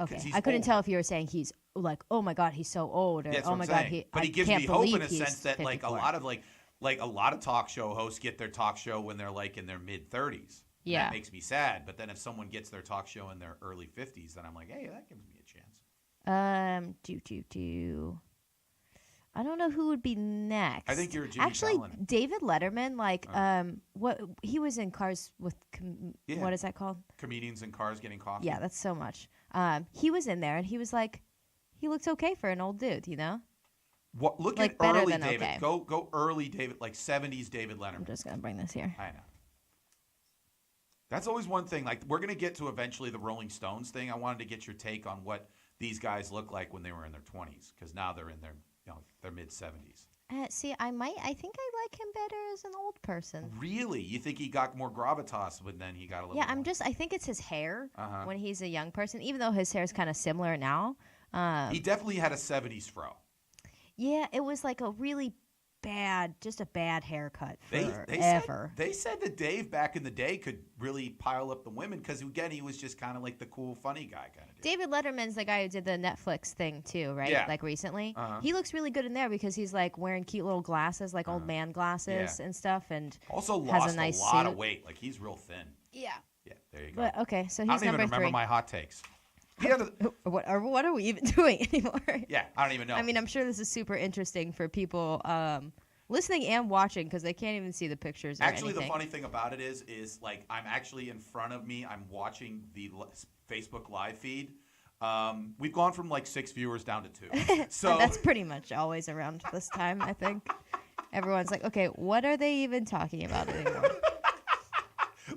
okay, he's I couldn't old. tell if you were saying he's like, oh my God, he's so old, or That's oh what my I'm God, saying. I But he gives can't me hope in believe a he's sense that 54. a lot of talk show hosts get their talk show when they're like in their mid 30s. Yeah. That makes me sad. But then if someone gets their talk show in their early 50s, then I'm like, hey, that gives me a chance. I don't know who would be next. I think you're Jimmy Actually, Fallon. David Letterman, what he was in Cars with, Yeah. what is that called? Comedians in cars getting coffee. Yeah, that's so much. He was in there, and he was like, he looks okay for an old dude, What, look Like, at better early than David. okay. Go early David, like 70s David I'm Letterman. just gonna bring this here. I know. That's always one thing. Like, we're going to get to eventually the Rolling Stones thing. I wanted to get your take on what these guys look like when they were in their 20s, because now they're in their mid 70s. See, I think I like him better as an old person. Really? You think he got more gravitas, but then he got a little Yeah, more? I think it's his hair Uh-huh. when he's a young person, even though his hair is kind of similar now. He definitely had a 70s fro. Yeah, it was like a really just a bad haircut They forever. said that Dave back in the day could really pile up the women because, again, he was just kind of like the cool, funny guy kind of dude. David Letterman's the guy who did the Netflix thing too, right? Yeah. Like recently. Uh-huh. He looks really good in there because he's like wearing cute little glasses, like old man glasses Yeah. and stuff, and Also has lost a nice lot suit. of weight. Like, he's real thin. Yeah. Yeah, there you go. But okay, so I he's don't even number remember 3. my hot takes. Yeah, What are we even doing anymore? yeah, I don't even know. I mean, I'm sure this is super interesting for people listening and watching because they can't even see the pictures. Or Actually, anything. the funny thing about it is like I'm actually in front of me. I'm watching the Facebook live feed. We've gone from like 6 viewers down to 2. So that's pretty much always around this time, I think. Everyone's like, okay, what are they even talking about anymore?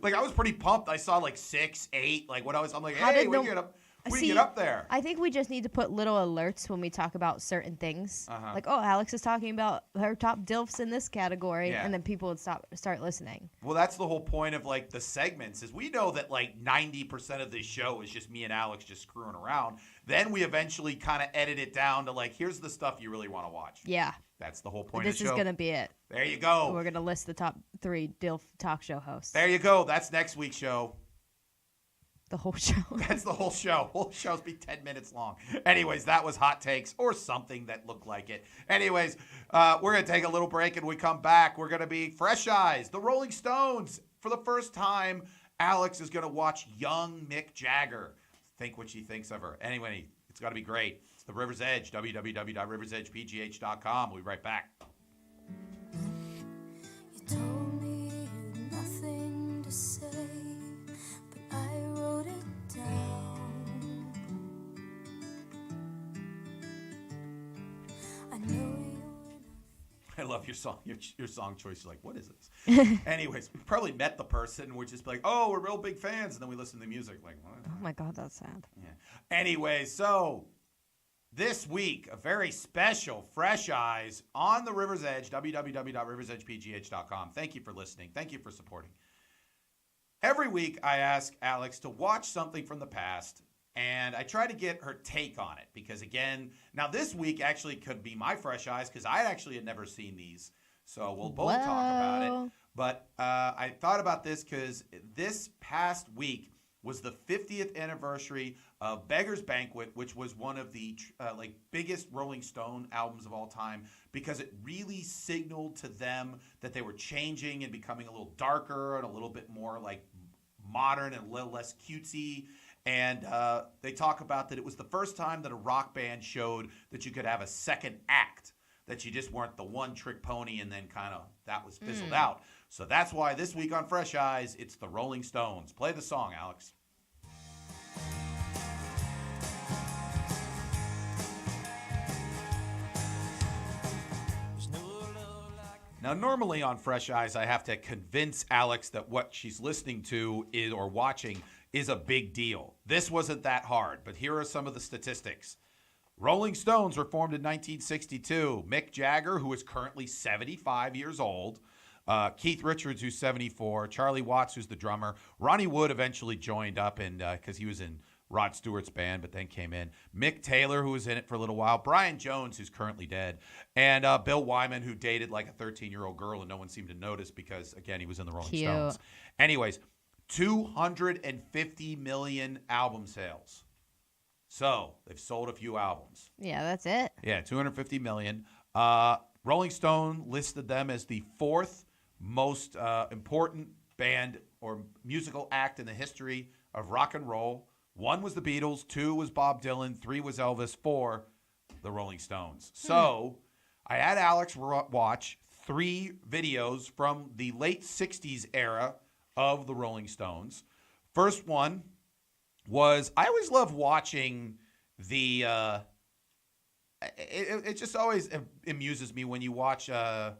like I was pretty pumped. I saw like 6, 8. Like I'm like, How hey, did we the- get up. We See, get up there. I think we just need to put little alerts when we talk about certain things. Uh-huh. Like, oh, Alex is talking about her top DILFs in this category, Yeah. and then people would start listening. Well, that's the whole point of like the segments is we know that like 90% of this show is just me and Alex just screwing around. Then we eventually kind of edit it down to like, here's the stuff you really want to watch. Yeah. That's the whole point This of the is show. going to be it. There you go. We're going to list the top 3 DILF talk show hosts. There you go. That's next week's show. The whole show. That's the whole show. Whole show's be 10 minutes long. Anyways, that was hot takes or something that looked like it. Anyways, we're going to take a little break, and when we come back, we're going to be Fresh Eyes, the Rolling Stones. For the first time, Alex is going to watch young Mick Jagger. Think what she thinks of her. Anyway, it's got to be great. It's the River's Edge, www.riversedgepgh.com. We'll be right back. You told me you'd nothing to say, but I wrote it down. I know you. I love your song. Your song choice. You're like, what is this? Anyways, we probably met the person. We're just like, oh, we're real big fans, and then we listen to the music. Like, what? Oh my God, that's sad. Yeah. Anyway, so this week, a very special Fresh Eyes on the River's Edge, www.riversedgepgh.com. Thank you for listening. Thank you for supporting. Every week, I ask Alex to watch something from the past, and I try to get her take on it. Because, again, now this week actually could be my Fresh Eyes, because I actually had never seen these. So we'll both talk about it. But I thought about this because this past week was the 50th anniversary of Beggar's Banquet, which was one of the biggest Rolling Stone albums of all time, because it really signaled to them that they were changing and becoming a little darker and a little bit more like modern and a little less cutesy. And they talk about that it was the first time that a rock band showed that you could have a second act, that you just weren't the one-trick pony and then kind of that was fizzled out. So that's why this week on Fresh Eyes, it's the Rolling Stones. Play the song, Alex. Now, normally on Fresh Eyes, I have to convince Alex that what she's listening to is or watching is a big deal. This wasn't that hard, but here are some of the statistics. Rolling Stones were formed in 1962. Mick Jagger, who is currently 75 years old. Keith Richards, who's 74. Charlie Watts, who's the drummer. Ronnie Wood eventually joined up because he was in Rod Stewart's band, but then came in. Mick Taylor, who was in it for a little while. Brian Jones, who's currently dead. And Bill Wyman, who dated like a 13-year-old girl, and no one seemed to notice because, again, he was in the Rolling Stones. Anyways, 250 million album sales. So they've sold a few albums. Yeah, that's it. Yeah, 250 million. Rolling Stone listed them as the fourth most important band or musical act in the history of rock and roll. 1 was the Beatles, 2 was Bob Dylan, 3 was Elvis, 4 the Rolling Stones. So I had Alex watch 3 videos from the late 60s era of the Rolling Stones. First one was, I always love watching the, it just always amuses me when you watch, when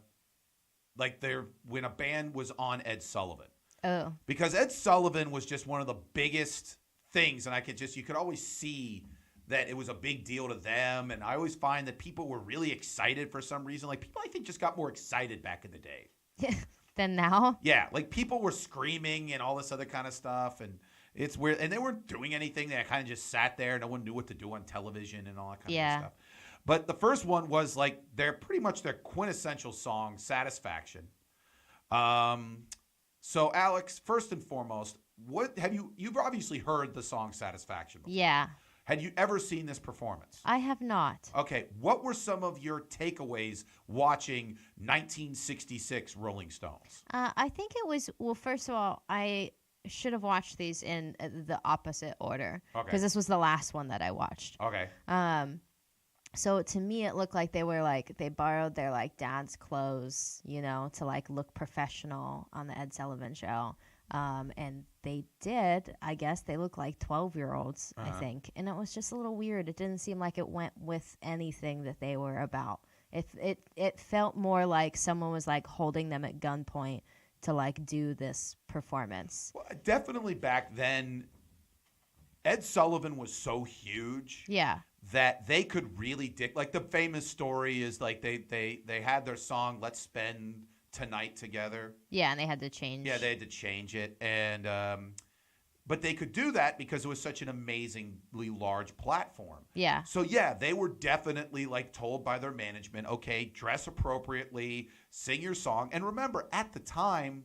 a band was on Ed Sullivan. Oh. Because Ed Sullivan was just one of the biggest things, and you could always see that it was a big deal to them, and I always find that people were really excited for some reason. Like, people, I think, just got more excited back in the day. Than now? Yeah, like, people were screaming and all this other kind of stuff, and it's weird. And they weren't doing anything. They kind of just sat there. No one knew what to do on television and all that kind of stuff. But the first one was, like, pretty much their quintessential song, Satisfaction. So, Alex, first and foremost, you've obviously heard the song Satisfaction before. Yeah. Had you ever seen this performance? I have not. Okay. What were some of your takeaways watching 1966 Rolling Stones? I think it was, well, first of all, I should have watched these in the opposite order. Okay. Because this was the last one that I watched. Okay. So to me, it looked like they borrowed their like dance clothes, to like look professional on the Ed Sullivan Show. And they did, I guess they look like 12-year-olds, I think. And it was just a little weird. It didn't seem like it went with anything that they were about. It felt more like someone was like holding them at gunpoint to like do this performance. Well, definitely back then, Ed Sullivan was so huge. Yeah. That they could really like the famous story is like they had their song "Let's Spend Tonight Together." Yeah, and they had to change. Yeah, they had to change it, and but they could do that because it was such an amazingly large platform. Yeah. So yeah, they were definitely like told by their management, okay, dress appropriately, sing your song, and remember at the time,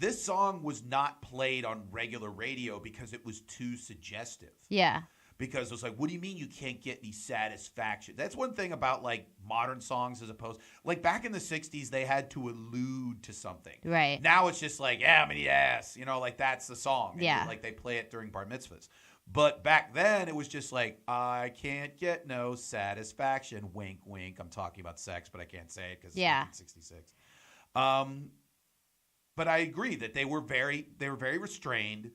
This song was not played on regular radio because it was too suggestive. Yeah. Because it was like, what do you mean you can't get any satisfaction? That's one thing about like modern songs as opposed, like back in the 60s, they had to allude to something. Right. Now it's just like, yeah, I'm gonna eat ass. You know, like that's the song. And Yeah. like they play it during bar mitzvahs. But back then it was just like, I can't get no satisfaction. Wink, wink. I'm talking about sex, but I can't say it because it's 1966. But I agree that they were very restrained.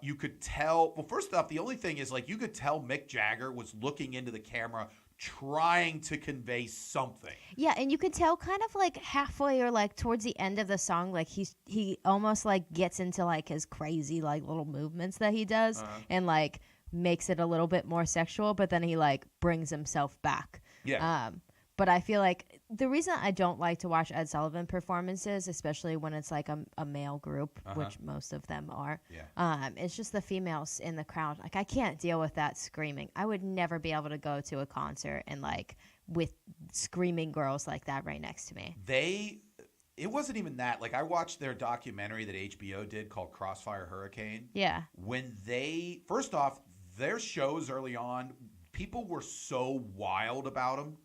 You could tell. Well, first off, the only thing is like you could tell Mick Jagger was looking into the camera, trying to convey something. Yeah, and you could tell kind of like halfway or like towards the end of the song, like he almost like gets into like his crazy like little movements that he does and like makes it a little bit more sexual, but then he like brings himself back. Yeah. But I feel like the reason I don't like to watch Ed Sullivan performances, especially when it's like a male group, which most of them are, it's just the females in the crowd. Like I can't deal with that screaming. I would never be able to go to a concert and like with screaming girls like that right next to me. It wasn't even that. Like I watched their documentary that HBO did called Crossfire Hurricane. Yeah. When first off, their shows early on, people were so wild about them.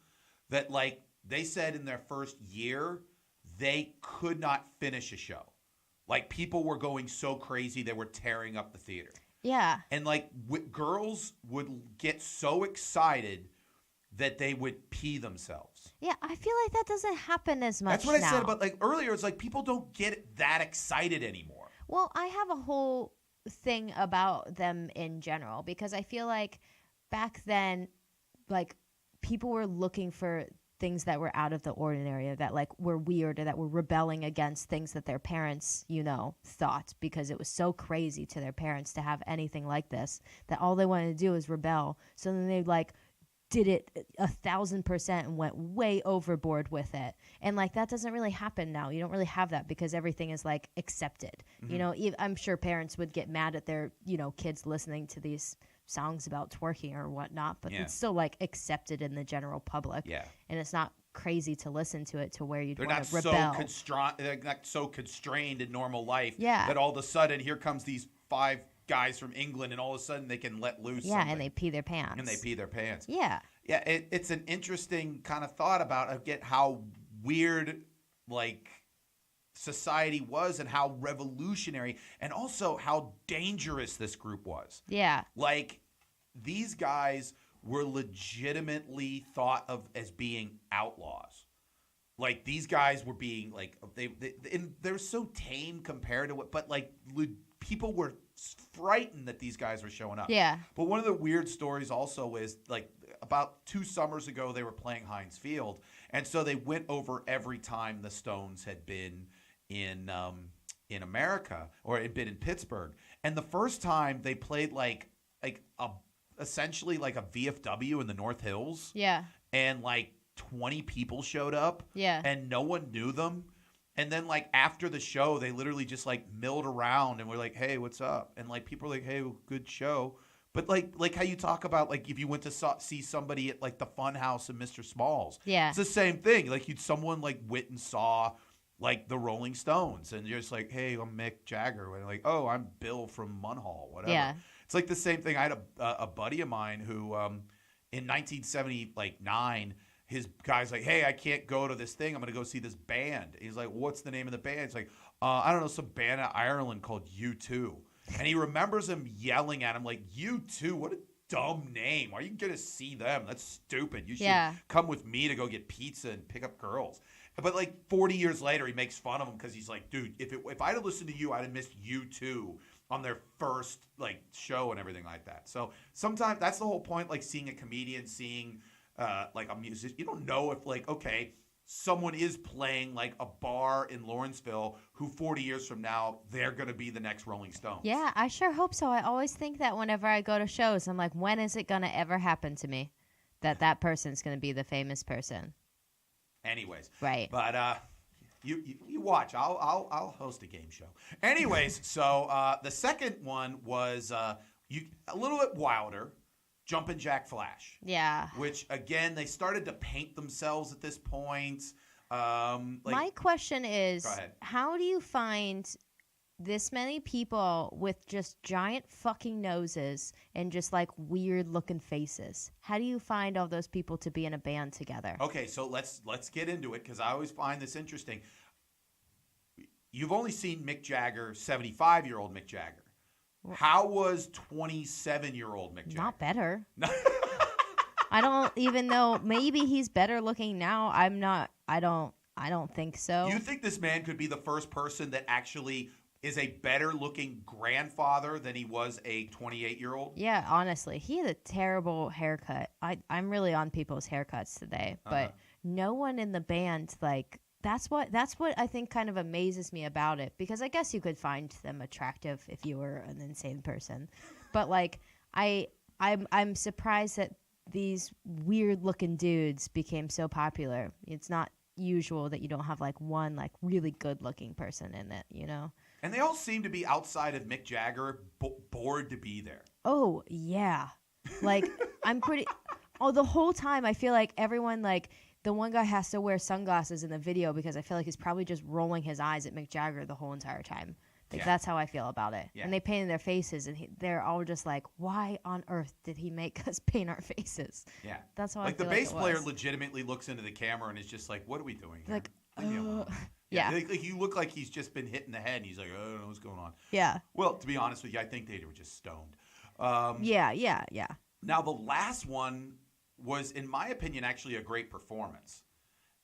That, like, they said in their first year, they could not finish a show. Like, people were going so crazy, they were tearing up the theater. Yeah. And, like, girls would get so excited that they would pee themselves. Yeah, I feel like that doesn't happen as much That's what now. I said about, like, earlier. It's like people don't get that excited anymore. Well, I have a whole thing about them in general because I feel like back then, like, people were looking for things that were out of the ordinary, that like were weird, or that were rebelling against things that their parents, you know, thought, because it was so crazy to their parents to have anything like this that all they wanted to do was rebel. So then they like did it 1,000% and went way overboard with it. And like that doesn't really happen now. You don't really have that because everything is like accepted. You know, I'm sure parents would get mad at their, you know, kids listening to these songs about twerking or whatnot, but it's still like accepted in the general public. Yeah. And it's not crazy to listen to it to where you'd They're want not to rebel. they're not so constrained in normal life Yeah. that all of a sudden here comes these 5 guys from England and all of a sudden they can let loose Yeah, something. and they pee their pants. And they pee their pants. Yeah. Yeah, it's an interesting kind of thought about how weird like society was and how revolutionary and also how dangerous this group was. Yeah. Like these guys were legitimately thought of as being outlaws. Like these guys were being like and they're so tame compared to what, but like people were frightened that these guys were showing up. Yeah. But one of the weird stories also is like about 2 summers ago they were playing Heinz Field, and so they went over every time the Stones had been in America or had been in Pittsburgh, and the first time they played essentially like a VFW in the North Hills. Yeah. And like 20 people showed up. Yeah. And no one knew them. And then like after the show, they literally just like milled around and were like, "Hey, what's up?" And like people were like, "Hey, good show." But like how you talk about like if you went to see somebody at like the Funhouse and Mr. Smalls. Yeah. It's the same thing. Like someone like went and saw like the Rolling Stones, and you're just like, "Hey, I'm Mick Jagger," and like, "Oh, I'm Bill from Munhall," whatever. Yeah. It's like the same thing. I had a buddy of mine who, in 1979, his guy's like, "Hey, I can't go to this thing. I'm gonna go see this band." He's like, "What's the name of the band?" It's like, "I don't know, some band out of Ireland called U2." And he remembers him yelling at him like, "U2, what a dumb name. Why are you gonna see them? That's stupid. You should come with me to go get pizza and pick up girls." But like 40 years later, he makes fun of him because he's like, "Dude, if I'd have listened to you, I'd have missed U2 on their first like show and everything like that." So sometimes that's the whole point, like seeing a comedian, seeing like a musician. You don't know if like, okay, someone is playing like a bar in Lawrenceville who 40 years from now, they're going to be the next Rolling Stones. Yeah, I sure hope so. I always think that whenever I go to shows, I'm like, when is it going to ever happen to me that person's going to be the famous person? Anyways. Right. But you watch. I'll host a game show. Anyways, so the second one was a little bit wilder, Jumpin' Jack Flash. Yeah. Which again, they started to paint themselves at this point. My question is, Go ahead. how do you find this many people with just giant fucking noses and just like weird looking faces? How do you find all those people to be in a band together? Okay, so let's get into it because I always find this interesting. You've only seen Mick Jagger, 75-year-old Mick Jagger. How was 27-year-old Mick Jagger? Not better. I don't even know. Maybe he's better looking now. I don't think so. You think this man could be the first person that actually is a better looking grandfather than he was a 28-year-old? Yeah, honestly, he had a terrible haircut. I'm really on people's haircuts today, but no one in the band, like, that's what I think kind of amazes me about it, because I guess you could find them attractive if you were an insane person, but like I'm surprised that these weird looking dudes became so popular. It's not usual that you don't have like one like really good looking person in it, you know? And they all seem to be, outside of Mick Jagger, bored to be there. Oh, yeah. Like, the whole time I feel like everyone, like, the one guy has to wear sunglasses in the video because I feel like he's probably just rolling his eyes at Mick Jagger the whole entire time. Like, that's how I feel about it. Yeah. And they painted their faces, and they're all just like, why on earth did he make us paint our faces? Yeah. That's how like I feel the bass like it player was. legitimately looks into the camera and is just like, what are we doing here? Like, Leave me alone. yeah. Like, you look like he's just been hit in the head and he's like, I don't know what's going on. Yeah. Well, to be honest with you, I think they were just stoned. Yeah. Now, the last one was, in my opinion, actually a great performance.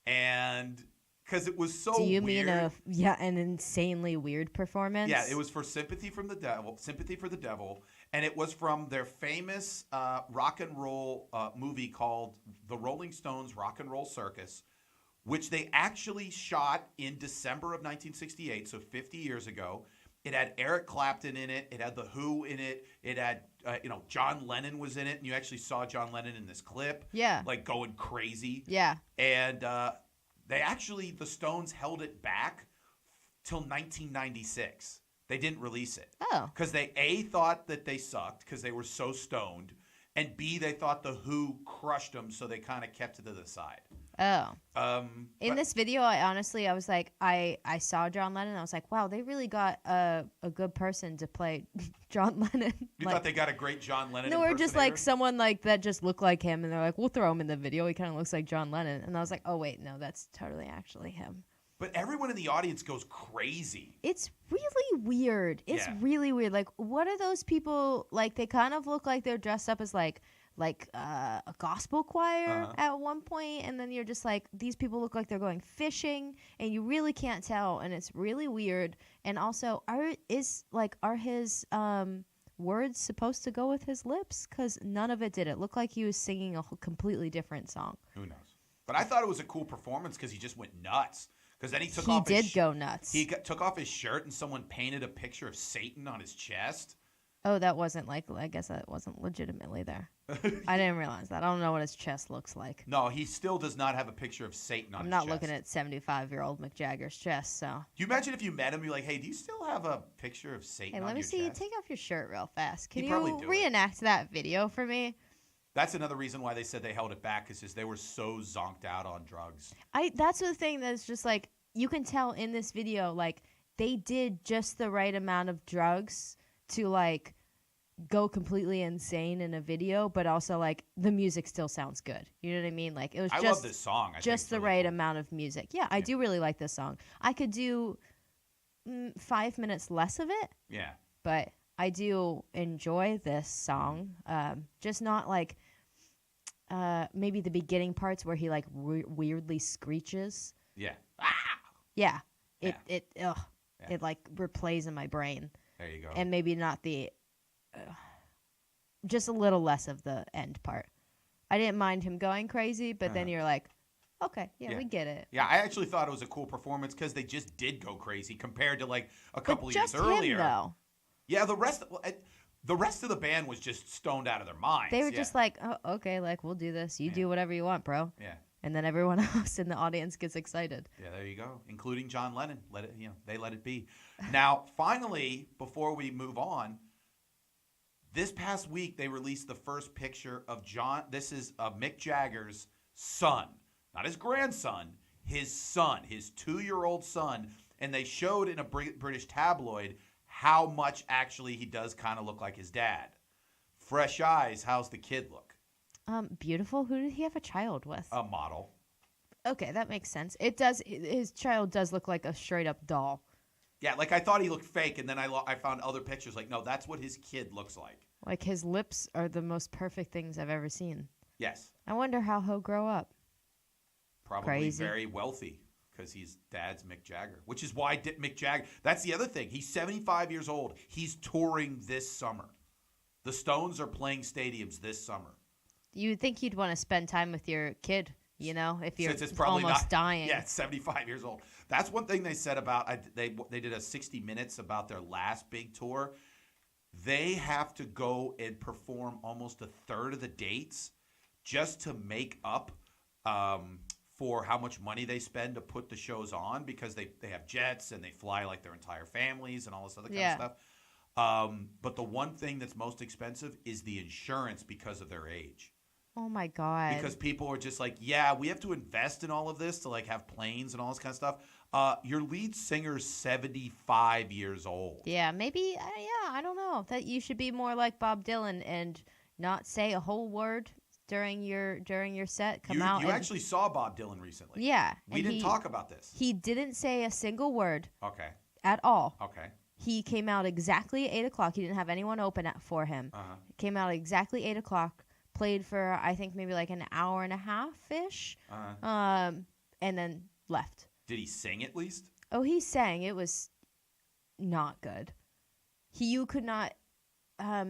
And because it was so Do you weird. mean an insanely weird performance? Yeah, it was for Sympathy for the Devil, and it was from their famous rock and roll movie called The Rolling Stones Rock and Roll Circus, which they actually shot in December of 1968, so 50 years ago. It had Eric Clapton in it. It had The Who in it. It had, John Lennon was in it, and you actually saw John Lennon in this clip. Yeah. Like going crazy. Yeah. And the Stones held it back till 1996. They didn't release it. Oh. Because they, A, thought that they sucked because they were so stoned, and B, they thought The Who crushed them, so they kind of kept it to the side. Oh. In this video, I was like, I saw John Lennon. I was like, wow, they really got a good person to play John Lennon. You like, thought they got a great John Lennon no, or just like impersonator? someone like that just looked like him, and they're like, we'll throw him in the video. He kind of looks like John Lennon. And I was like, oh, wait, no, that's totally actually him. But everyone in the audience goes crazy. It's really weird. It's really weird. Like, what are those people, like, they kind of look like they're dressed up as like a gospel choir at one point, and then you're just like, these people look like they're going fishing, and you really can't tell, and it's really weird. And also, are his words supposed to go with his lips? Because none of it did. It looked like he was singing a completely different song. Who knows? But I thought it was a cool performance because he just went nuts. Because then he took off He did go nuts. He took off his shirt and someone painted a picture of Satan on his chest. Oh, that wasn't like, I guess that wasn't legitimately there. I didn't realize that. I don't know what his chest looks like. No, he still does not have a picture of Satan on his chest. I'm not looking at 75-year-old Mick Jagger's chest, so. Do you imagine if you met him, you're like, hey, do you still have a picture of Satan Hey, on let me your see. chest? Take off your shirt real fast. Can He'd probably you do it. reenact that video for me? That's another reason why they said they held it back, is just they were so zonked out on drugs. That's the thing that's just like, you can tell in this video, like, they did just the right amount of drugs to, like, go completely insane in a video, but also, like, the music still sounds good. You know what I mean? Like, it was I just love this song. I think just it's the really right cool. amount of music. Yeah, I do really like this song. I could do 5 minutes less of it, Yeah. but I do enjoy this song. Just not like maybe the beginning parts where he like weirdly screeches. Yeah. Yeah, Yeah. it like replays in my brain, There you go. and maybe not the just a little less of the end part. I didn't mind him going crazy, but then you're like, okay, yeah, we get it. Yeah, I actually thought it was a cool performance because they just did go crazy compared to like a couple But years just earlier. him though. Yeah, the rest of the band was just stoned out of their minds. They were just like, oh, okay, like we'll do this. You do whatever you want, bro. Yeah. And then everyone else in the audience gets excited. Yeah, there you go. Including John Lennon. They let it be. Now, finally, before we move on, this past week they released the first picture of John. This is Mick Jagger's son, not his grandson, his son, his 2-year-old son, and they showed in a British tabloid how much actually he does kind of look like his dad. Fresh eyes, how's the kid look? Beautiful. Who did he have a child with? A model. Okay, that makes sense. It does. His child does look like a straight up doll. Yeah, like I thought he looked fake, and then I found other pictures. Like, no, that's what his kid looks like. Like his lips are the most perfect things I've ever seen. Yes. I wonder how he'll grow up. Probably Crazy. very wealthy because his dad's Mick Jagger, which is why Mick Jagger. That's the other thing. He's 75 years old. He's touring this summer. The Stones are playing stadiums this summer. You would think you'd want to spend time with your kid, you know, if you're Since it's probably almost dying. Yeah, it's 75 years old. That's one thing they said about they did a 60 Minutes about their last big tour. They have to go and perform almost a third of the dates just to make up for how much money they spend to put the shows on, because they have jets and they fly like their entire families and all this other kind of stuff. But the one thing that's most expensive is the insurance because of their age. Oh my God. Because people are just like, yeah, we have to invest in all of this to like have planes and all this kind of stuff. Your lead singer's 75 years old. Yeah, maybe. I don't know. That you should be more like Bob Dylan and not say a whole word during your set. You actually saw Bob Dylan recently. Yeah. We didn't talk about this. He didn't say a single word. Okay. At all. Okay. He came out exactly at 8 o'clock. He didn't have anyone open for him. Came out exactly 8 o'clock. Played for, I think, maybe like an hour and a half-ish. And then left. Did he sing at least? Oh, he sang. It was not good. You could not...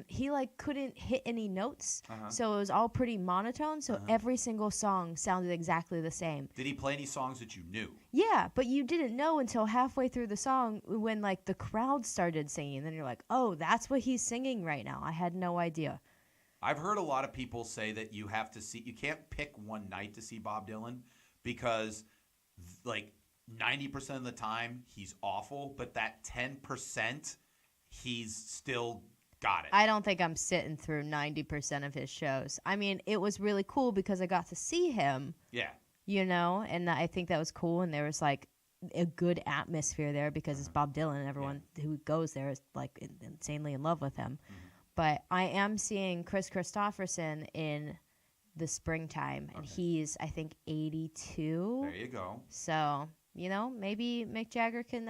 he like couldn't hit any notes, so it was all pretty monotone. So every single song sounded exactly the same. Did he play any songs that you knew? Yeah, but you didn't know until halfway through the song when like the crowd started singing. Then you're like, oh, that's what he's singing right now. I had no idea. I've heard a lot of people say that you can't pick one night to see Bob Dylan because like 90% of the time he's awful, but that 10% he's still got it. I don't think I'm sitting through 90% of his shows. I mean, it was really cool because I got to see him. Yeah. You know, and I think that was cool. And there was like a good atmosphere there because it's Bob Dylan, and everyone who goes there is like insanely in love with him. But I am seeing Chris Christopherson in the springtime, and he's, I think, 82. There you go. So, you know, maybe Mick Jagger can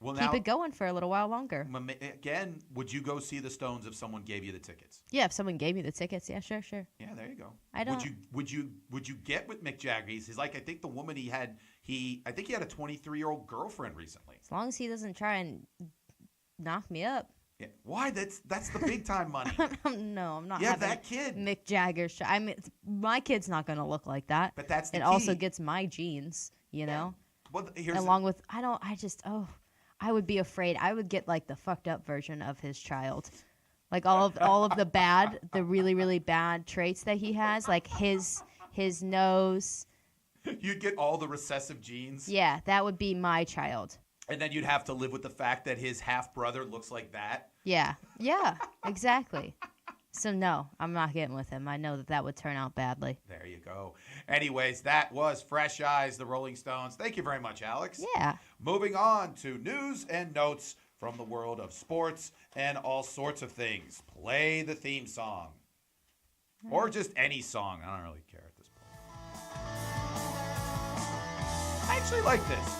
keep now, it going for a little while longer. Again, would you go see the Stones if someone gave you the tickets? Yeah, if someone gave me the tickets, yeah, sure. Yeah, there you go. I don't. Would you get with Mick Jagger? He's like, I think the woman I think he had a 23-year-old girlfriend recently. As long as he doesn't try and knock me up. Yeah. Why? That's the big time money. No, I'm not. You have having that kid. Mick Jagger. I mean, my kid's not going to look like that. But that's the it key. also gets my genes, you know. Well, I would be afraid. I would get like the fucked up version of his child, like all of the bad, the really really bad traits that he has, like his nose. You'd get all the recessive genes. Yeah, that would be my child. And then you'd have to live with the fact that his half brother looks like that. Yeah, exactly. So no, I'm not getting with him. I know that would turn out badly. There you go. Anyways, that was Fresh Eyes, the Rolling Stones. Thank you very much, Alex. Yeah. Moving on to news and notes from the world of sports and all sorts of things. Play the theme song. Or just any song. I don't really care at this point. I actually like this.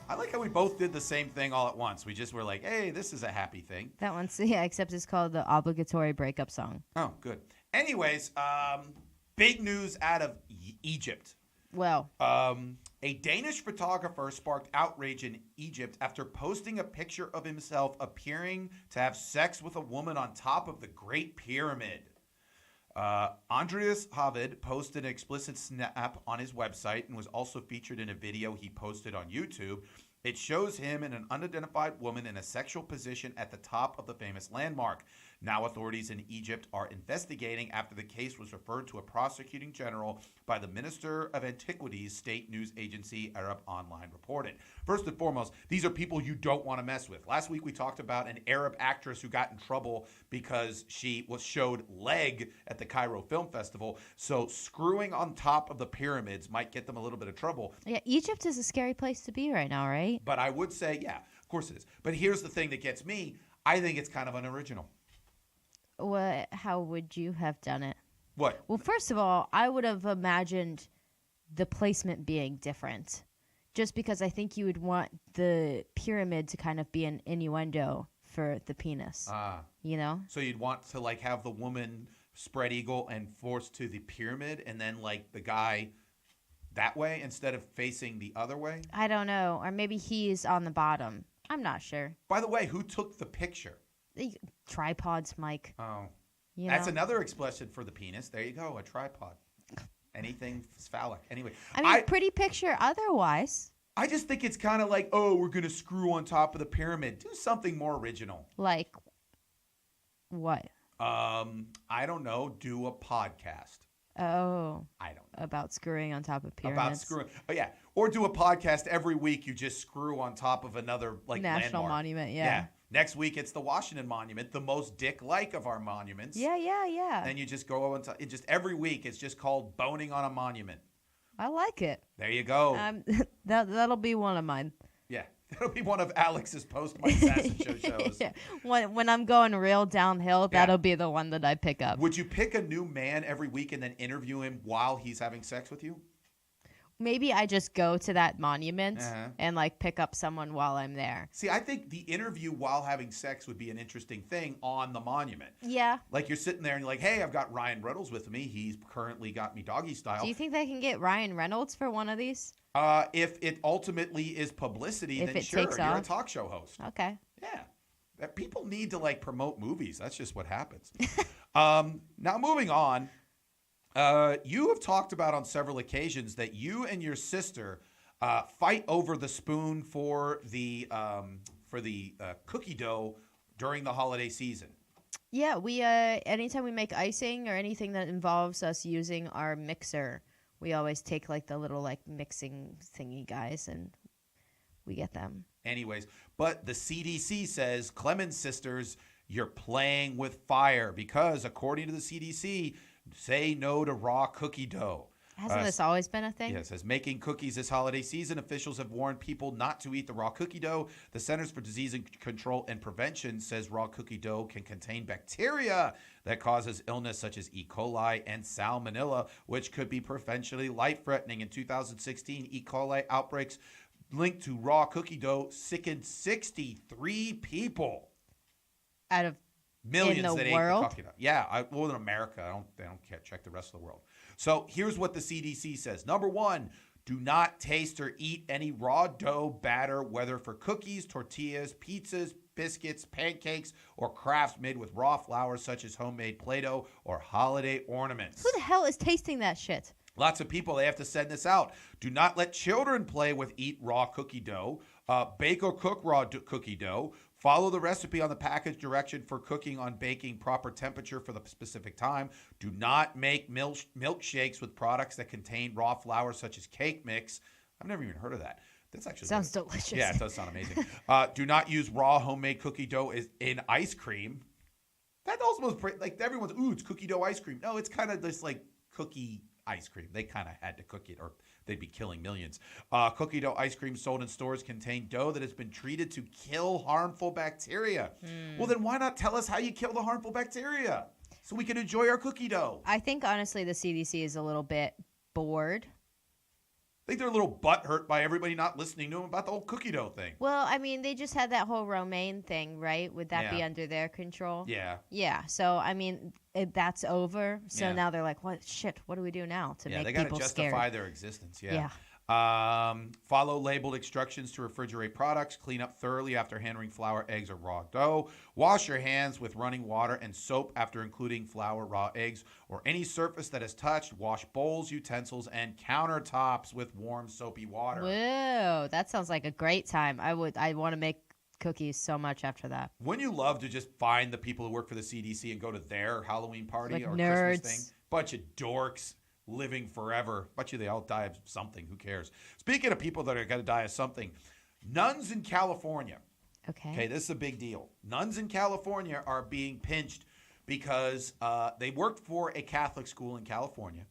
I like how we both did the same thing all at once. We just were like, hey, this is a happy thing. That one's, yeah, except it's called the obligatory breakup song. Oh, good. Anyways, big news out of Egypt. Well. A Danish photographer sparked outrage in Egypt after posting a picture of himself appearing to have sex with a woman on top of the Great Pyramid. Andreas Havid posted an explicit snap on his website and was also featured in a video he posted on YouTube. It shows him and an unidentified woman in a sexual position at the top of the famous landmark. Now authorities in Egypt are investigating after the case was referred to a prosecuting general by the Minister of Antiquities, state news agency Arab Online reported. First and foremost, these are people you don't want to mess with. Last week we talked about an Arab actress who got in trouble because she showed leg at the Cairo Film Festival. So screwing on top of the pyramids might get them a little bit of trouble. Yeah, Egypt is a scary place to be right now, right? But I would say, yeah, of course it is. But here's the thing that gets me. I think it's kind of unoriginal. How would you have done it? What? Well, first of all, I would have imagined the placement being different. Just because I think you would want the pyramid to kind of be an innuendo for the penis. You know? So you'd want to like have the woman spread eagle and forced to the pyramid and then like the guy that way instead of facing the other way? I don't know. Or maybe he's on the bottom. I'm not sure. By the way, who took the picture? Tripods, Mike. Oh. You That's know? another expression for the penis. There you go, a tripod. Anything phallic. Anyway. I mean, pretty picture otherwise. I just think it's kind of like, oh, we're going to screw on top of the pyramid. Do something more original. Like, what? I don't know. Do a podcast. Oh. I don't know. About screwing on top of pyramids. About screwing. Oh, yeah. Or do a podcast every week. You just screw on top of another like National landmark. monument, yeah. Next week, it's the Washington Monument, the most dick-like of our monuments. Yeah. Then you just go on top. It just every week, it's just called boning on a monument. I like it. There you go. That'll be one of mine. Yeah. That'll be one of Alex's post Mike Sasson Show shows. Yeah. When I'm going real downhill, that'll be the one that I pick up. Would you pick a new man every week and then interview him while he's having sex with you? Maybe I just go to that monument and like pick up someone while I'm there. See, I think the interview while having sex would be an interesting thing on the monument. Yeah. Like you're sitting there and you're like, hey, I've got Ryan Reynolds with me. He's currently got me doggy style. Do you think they can get Ryan Reynolds for one of these? If it ultimately is publicity, If then it sure, takes you're a off. talk show host. Okay. Yeah. People need to like promote movies. That's just what happens. Now moving on. You have talked about on several occasions that you and your sister fight over the spoon for the cookie dough during the holiday season. Yeah, we anytime we make icing or anything that involves us using our mixer, we always take like the little like mixing thingy guys and we get them. Anyways, but the CDC says, Clemens sisters, you're playing with fire because according to the CDC, say no to raw cookie dough. Hasn't this always been a thing? Yeah, it says making cookies this holiday season. Officials have warned people not to eat the raw cookie dough. The Centers for Disease Control and Prevention says raw cookie dough can contain bacteria that causes illness such as E. coli and salmonella, which could be potentially life-threatening. In 2016, E. coli outbreaks linked to raw cookie dough sickened 63 people. Out of Millions in the that world? ate the cookie dough. Yeah, well, in America, they don't check the rest of the world. So here's what the CDC says. Number one, do not taste or eat any raw dough batter, whether for cookies, tortillas, pizzas, biscuits, pancakes, or crafts made with raw flour such as homemade Play-Doh or holiday ornaments. who the hell is tasting that shit? Lots of people, they have to send this out. Do not let children play with eat raw cookie dough. Bake or cook raw cookie dough. Follow the recipe on the package direction for cooking on baking proper temperature for the specific time. Do not make milkshakes with products that contain raw flour such as cake mix. I've never even heard of that. That's actually Sounds delicious. Yeah, it does sound amazing. Do not use raw homemade cookie dough in ice cream. That almost like everyone's, ooh, it's cookie dough ice cream. No, it's kind of this like cookie ice cream. They kind of had to cook it or they'd be killing millions. Cookie dough ice cream sold in stores contain dough that has been treated to kill harmful bacteria. Well, then why not tell us how you kill the harmful bacteria so we can enjoy our cookie dough? I think, honestly, the CDC is a little bit bored. I think they're a little butthurt by everybody not listening to them about the whole cookie dough thing. Well, I mean, they just had that whole romaine thing, right? Would that be Yeah. under their control? Yeah. Yeah. So, I mean, that's over. So Yeah. now they're like, what? Shit, what do we do now to Yeah, make they got to people justify scared? their existence. Yeah. Follow labeled instructions to refrigerate products. Clean up thoroughly after handling flour, eggs, or raw dough. Wash your hands with running water and soap after including flour, raw eggs, or any surface that is touched. Wash bowls, utensils, and countertops with warm, soapy water. Whoa, that sounds like a great time. I want to make cookies so much after that. Wouldn't you love to just find the people who work for the CDC and go to their Halloween party Like or nerds. Christmas thing? Bunch of dorks living forever. Bet you they all die of something. Who cares? Speaking of people that are going to die of something, nuns in California. Okay, this is a big deal. Nuns in California are being pinched because they worked for a Catholic school in California,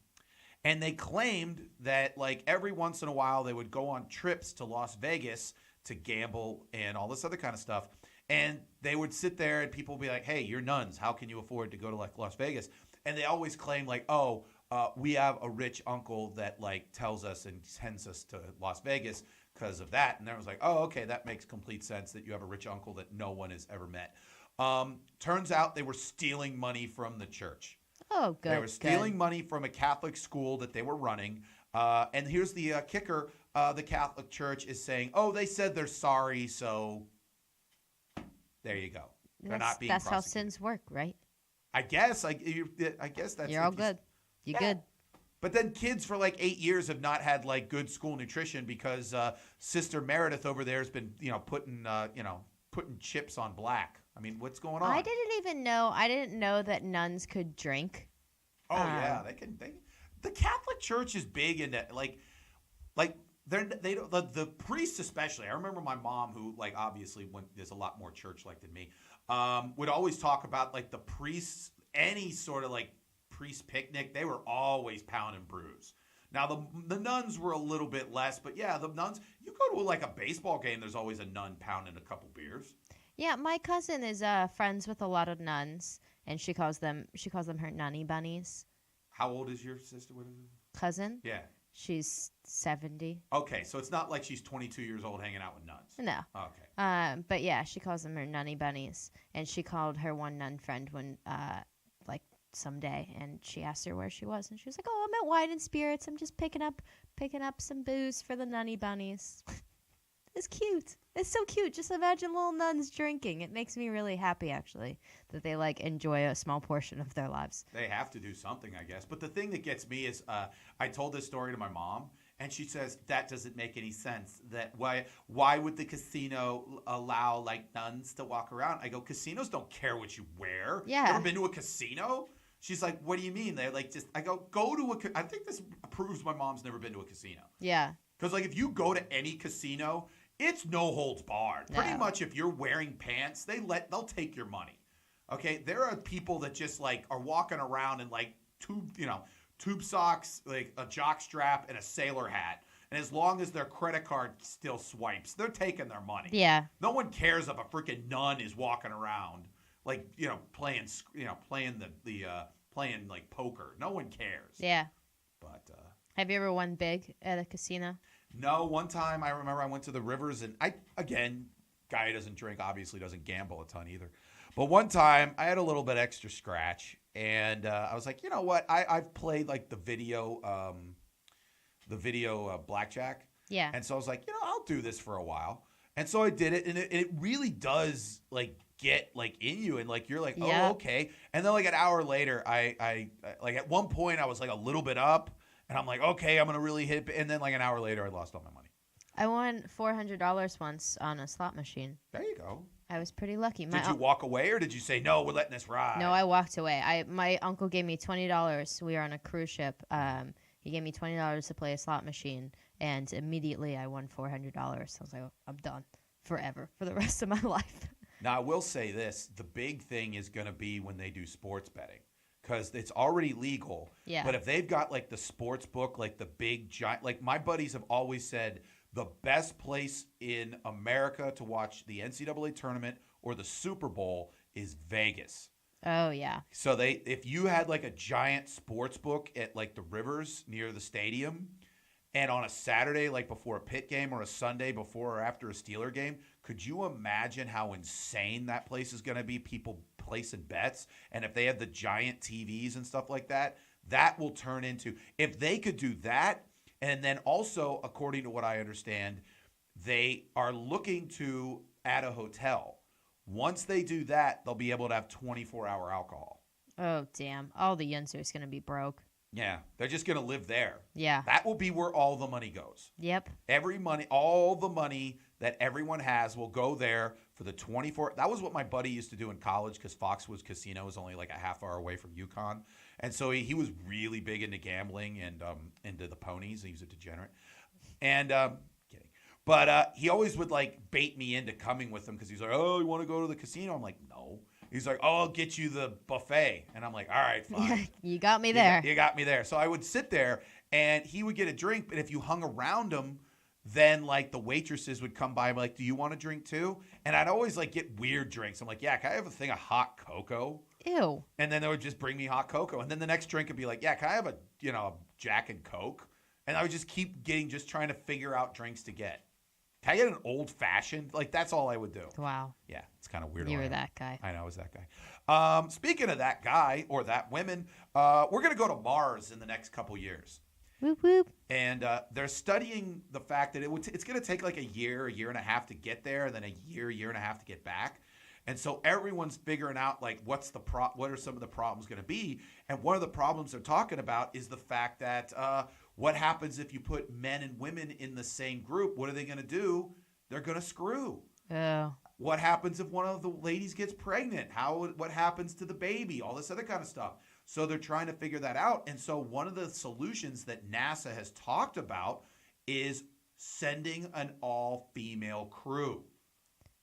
and they claimed that like every once in a while they would go on trips to Las Vegas to gamble and all this other kind of stuff. And they would sit there and people would be like, hey, you're nuns. How can you afford to go to like Las Vegas? And they always claim like, oh, we have a rich uncle that like tells us and sends us to Las Vegas because of that. And everyone's like, oh, okay, that makes complete sense that you have a rich uncle that no one has ever met. Turns out they were stealing money from the church. Oh, good. They were stealing money from a Catholic school that they were running. And here's the kicker. The Catholic Church is saying, oh, they said they're sorry, so there you go. They're not being That's how prosecuted. sins work, right? I guess. I guess that's. You're all good. You good. But then kids for like 8 years have not had like good school nutrition because Sister Meredith over there has been, putting chips on black. I mean, what's going on? I didn't know that nuns could drink. Oh yeah, they can. The Catholic Church is big into the priests especially. I remember my mom, who like obviously there's a lot more church-like than me, would always talk about like the priests, any sort of like priest picnic. They were always pound and brews. Now the nuns were a little bit less, but yeah, the nuns. You go to like a baseball game, there's always a nun pounding a couple beers. Yeah, my cousin is friends with a lot of nuns, and she calls them her nunny bunnies. How old is your sister? What is it? Cousin? Yeah. She's 70. Okay, so it's not like she's 22 years old hanging out with nuns. No. Okay. But yeah, she calls them her nunny bunnies, and she called her one nun friend when like someday, and she asked her where she was, and she was like, "Oh, I'm at Wine and Spirits. I'm just picking up some booze for the nunny bunnies." It's cute. It's so cute. Just imagine little nuns drinking. It makes me really happy, actually, that they like enjoy a small portion of their lives. They have to do something, I guess. But the thing that gets me is I told this story to my mom, and she says, that doesn't make any sense. That why would the casino allow like nuns to walk around? I go, casinos don't care what you wear. Yeah. You ever been to a casino? She's like, what do you mean? They're like, I go to I think this proves my mom's never been to a casino. Yeah. Because like if you go to any casino, it's no holds barred. No. Pretty much if you're wearing pants, they'll take your money. Okay? There are people that just like are walking around in like tube socks, like a jock strap and a sailor hat. And as long as their credit card still swipes, they're taking their money. Yeah. No one cares if a freaking nun is walking around like, playing like poker. No one cares. Yeah. But have you ever won big at a casino? No, one time I remember I went to the Rivers, and guy who doesn't drink obviously doesn't gamble a ton either. But one time I had a little bit extra scratch, and I was like, you know what? I've played like the video blackjack. Yeah. And so I was like, I'll do this for a while. And so I did it, and it really does like get like in you, and like you're like, Yeah. oh, okay. And then like an hour later, I like at one point I was like a little bit up. And I'm like, okay, I'm going to really hit. And then like an hour later, I lost all my money. I won $400 once on a slot machine. There you go. I was pretty lucky. Did you walk away or did you say, no, we're letting this ride? No, I walked away. My uncle gave me $20. We were on a cruise ship. He gave me $20 to play a slot machine. And immediately I won $400. So I was like, oh, I'm done forever for the rest of my life. Now, I will say this. The big thing is going to be when they do sports betting. Because it's already legal. Yeah. But if they've got like the sports book, like the big giant, like my buddies have always said, the best place in America to watch the NCAA tournament or the Super Bowl is Vegas. Oh, yeah. So if you had like a giant sports book at like the Rivers near the stadium, and on a Saturday, like before a Pitt game or a Sunday before or after a Steeler game, could you imagine how insane that place is going to be? People placing bets. And if they have the giant TVs and stuff like that, that will turn into, if they could do that. And then also, according to what I understand, they are looking to add a hotel. Once they do that, they'll be able to have 24-hour alcohol. Oh, damn. All the Yunzers going to be broke. Yeah, they're just going to live there. Yeah. That will be where all the money goes. Yep. All the money that everyone has will go there for the 24. That was what my buddy used to do in college because Foxwoods Casino was only like a half hour away from UConn. And so he was really big into gambling and into the ponies. He was a degenerate. And kidding. But he always would like bait me into coming with him because he's like, oh, you want to go to the casino? I'm like, no. He's like, oh, I'll get you the buffet. And I'm like, all right, fine. You got me there. You got me there. So I would sit there and he would get a drink. But if you hung around him, then like the waitresses would come by and be like, do you want a drink too? And I'd always like get weird drinks. I'm like, yeah, can I have a thing of hot cocoa? Ew. And then they would just bring me hot cocoa. And then the next drink would be like, yeah, can I have a Jack and Coke? And I would just keep just trying to figure out drinks to get. Can I get an old fashioned? Like that's all I would do. Wow. Yeah, it's kind of weird. You were that guy. I know, I was that guy. Speaking of that guy or that women, we're going to go to Mars in the next couple years. Whoop, whoop. And they're studying the fact that it's going to take like a year and a half to get there, and then a year and a half to get back. And so everyone's figuring out like what are some of the problems going to be. And one of the problems they're talking about is the fact that what happens if you put men and women in the same group? What are they going to do? They're going to screw. Oh. What happens if one of the ladies gets pregnant? What happens to the baby? All this other kind of stuff. So they're trying to figure that out. And so one of the solutions that NASA has talked about is sending an all-female crew.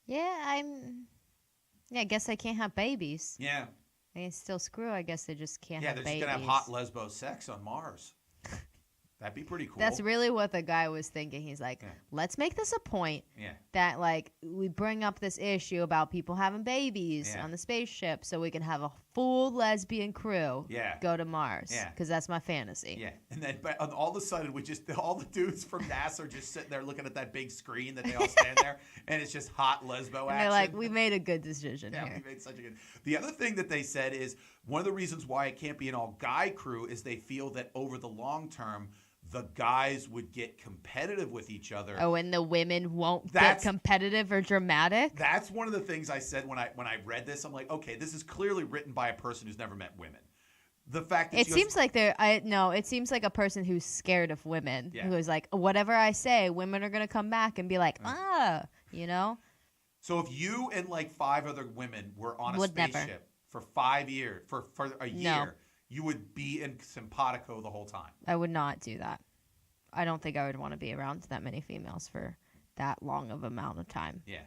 Yeah, I guess I can't have babies. Yeah. They can still screw. I guess they just can't Yeah, have they're babies. just going to have hot lesbo sex on Mars. That'd be pretty cool. That's really what the guy was thinking. He's like, let's make this a point that, like, we bring up this issue about people having babies on the spaceship so we can have a full lesbian crew go to Mars. Yeah. Because that's my fantasy. Yeah. And then all of a sudden, all the dudes from NASA are just sitting there looking at that big screen that they all stand there, and it's just hot lesbo action. And they're like, we made a good decision here. Yeah, we made such a good. The other thing that they said is one of the reasons why it can't be an all-guy crew is they feel that over the long term, the guys would get competitive with each other. Oh, and the women won't get competitive or dramatic? That's one of the things I said when I read this. I'm like, okay, this is clearly written by a person who's never met women. The fact that it seems like it seems like a person who's scared of women, who is like, whatever I say, women are going to come back and be like, you know? So if you and like 5 other women were on a spaceship for 5 years, for a year, you would be in simpatico the whole time. I would not do that. I don't think I would want to be around that many females for that long of amount of time. Yeah.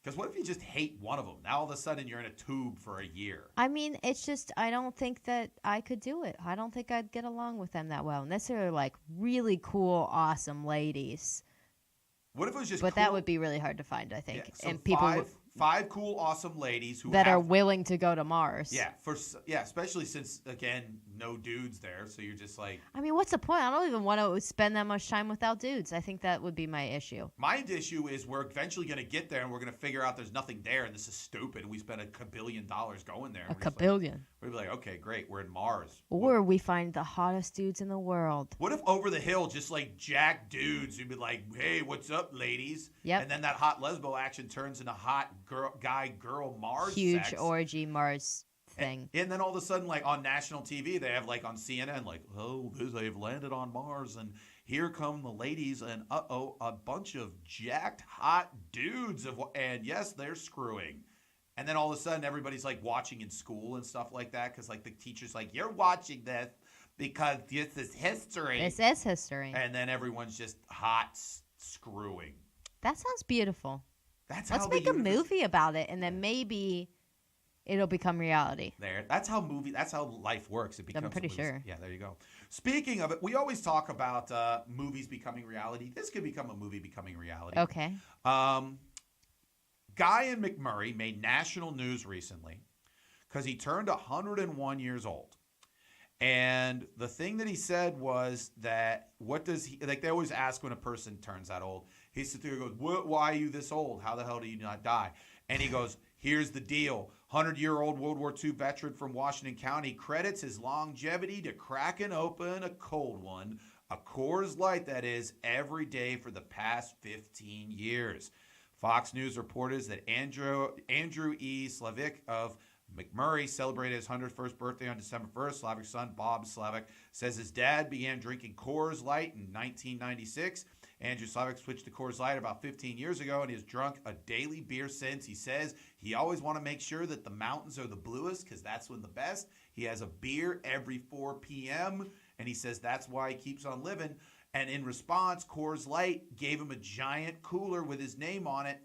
Because what if you just hate one of them? Now all of a sudden you're in a tube for a year. I mean, it's just, I don't think that I could do it. I don't think I'd get along with them that well. Unless they're like really cool, awesome ladies. What if it was just But that would be really hard to find, I think. Yeah, so and people 5 cool, awesome ladies who are willing to go to Mars. Yeah, especially since again, no dudes there, so you're just like. I mean, what's the point? I don't even want to spend that much time without dudes. I think that would be my issue. My issue is we're eventually going to get there, and we're going to figure out there's nothing there, and this is stupid. We spent $1 billion going there. $1 billion. We'd be like, okay, great, we're in Mars. Or we find the hottest dudes in the world. What if over the hill, just like jack dudes, who'd be like, hey, what's up, ladies? Yep. And then that hot lesbo action turns into hot guy-girl Mars huge sex. orgy Mars thing. And then all of a sudden, like on national TV, they have like on CNN, like, oh, they've landed on Mars, and here come the ladies, and a bunch of jacked hot dudes, and yes, they're screwing. And then all of a sudden, everybody's like watching in school and stuff like that because like the teacher's like, you're watching this because this is history. This is history. And then everyone's just hot screwing. That sounds beautiful. Let's make a movie about it, and then maybe it'll become reality. That's how life works. It becomes. I'm pretty sure. Yeah, there you go. Speaking of it, we always talk about movies becoming reality. This could become a movie becoming reality. Okay. Guy in McMurray made national news recently because he turned 101 years old. And the thing that he said was that they always ask when a person turns that old. He sits there and goes, why are you this old? How the hell do you not die? And he goes, here's the deal. 100-year-old World War II veteran from Washington County credits his longevity to cracking open a cold one, a Coors Light that is, every day for the past 15 years. Fox News reported that Andrew E. Slavic of McMurray celebrated his 101st birthday on December 1st. Slavic's son, Bob Slavic, says his dad began drinking Coors Light in 1996, Andrew Slavik switched to Coors Light about 15 years ago, and he has drunk a daily beer since. He says he always want to make sure that the mountains are the bluest because that's when the best. He has a beer every 4 p.m., and he says that's why he keeps on living. And in response, Coors Light gave him a giant cooler with his name on it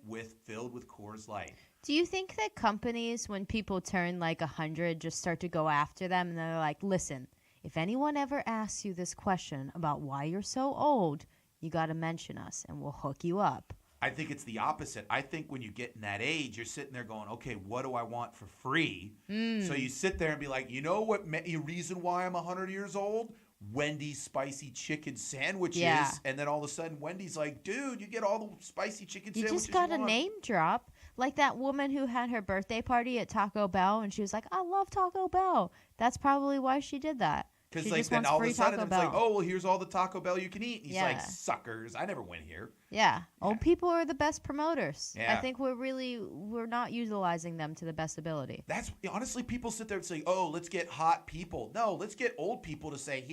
filled with Coors Light. Do you think that companies, when people turn like 100, just start to go after them and they're like, listen, if anyone ever asks you this question about why you're so old, you got to mention us and we'll hook you up? I think it's the opposite. I think when you get in that age, you're sitting there going, okay, what do I want for free? So you sit there and be like, you know what reason why I'm 100 years old? Wendy's spicy chicken sandwiches. Yeah. And then all of a sudden, Wendy's like, dude, you get all the spicy chicken You sandwiches just got you a want. name drop. Like that woman who had her birthday party at Taco Bell, and she was like, I love Taco Bell. That's probably why she did that. Because She like just then wants all of free a sudden Taco it's like, Bell. oh, well, here's all the Taco Bell you can eat. And he's like, Yeah. suckers. I never went here. Yeah. Old people are the best promoters. Yeah. I think we're not utilizing them to the best ability. That's honestly, people sit there and say, oh, let's get hot people. No, let's get old people to say,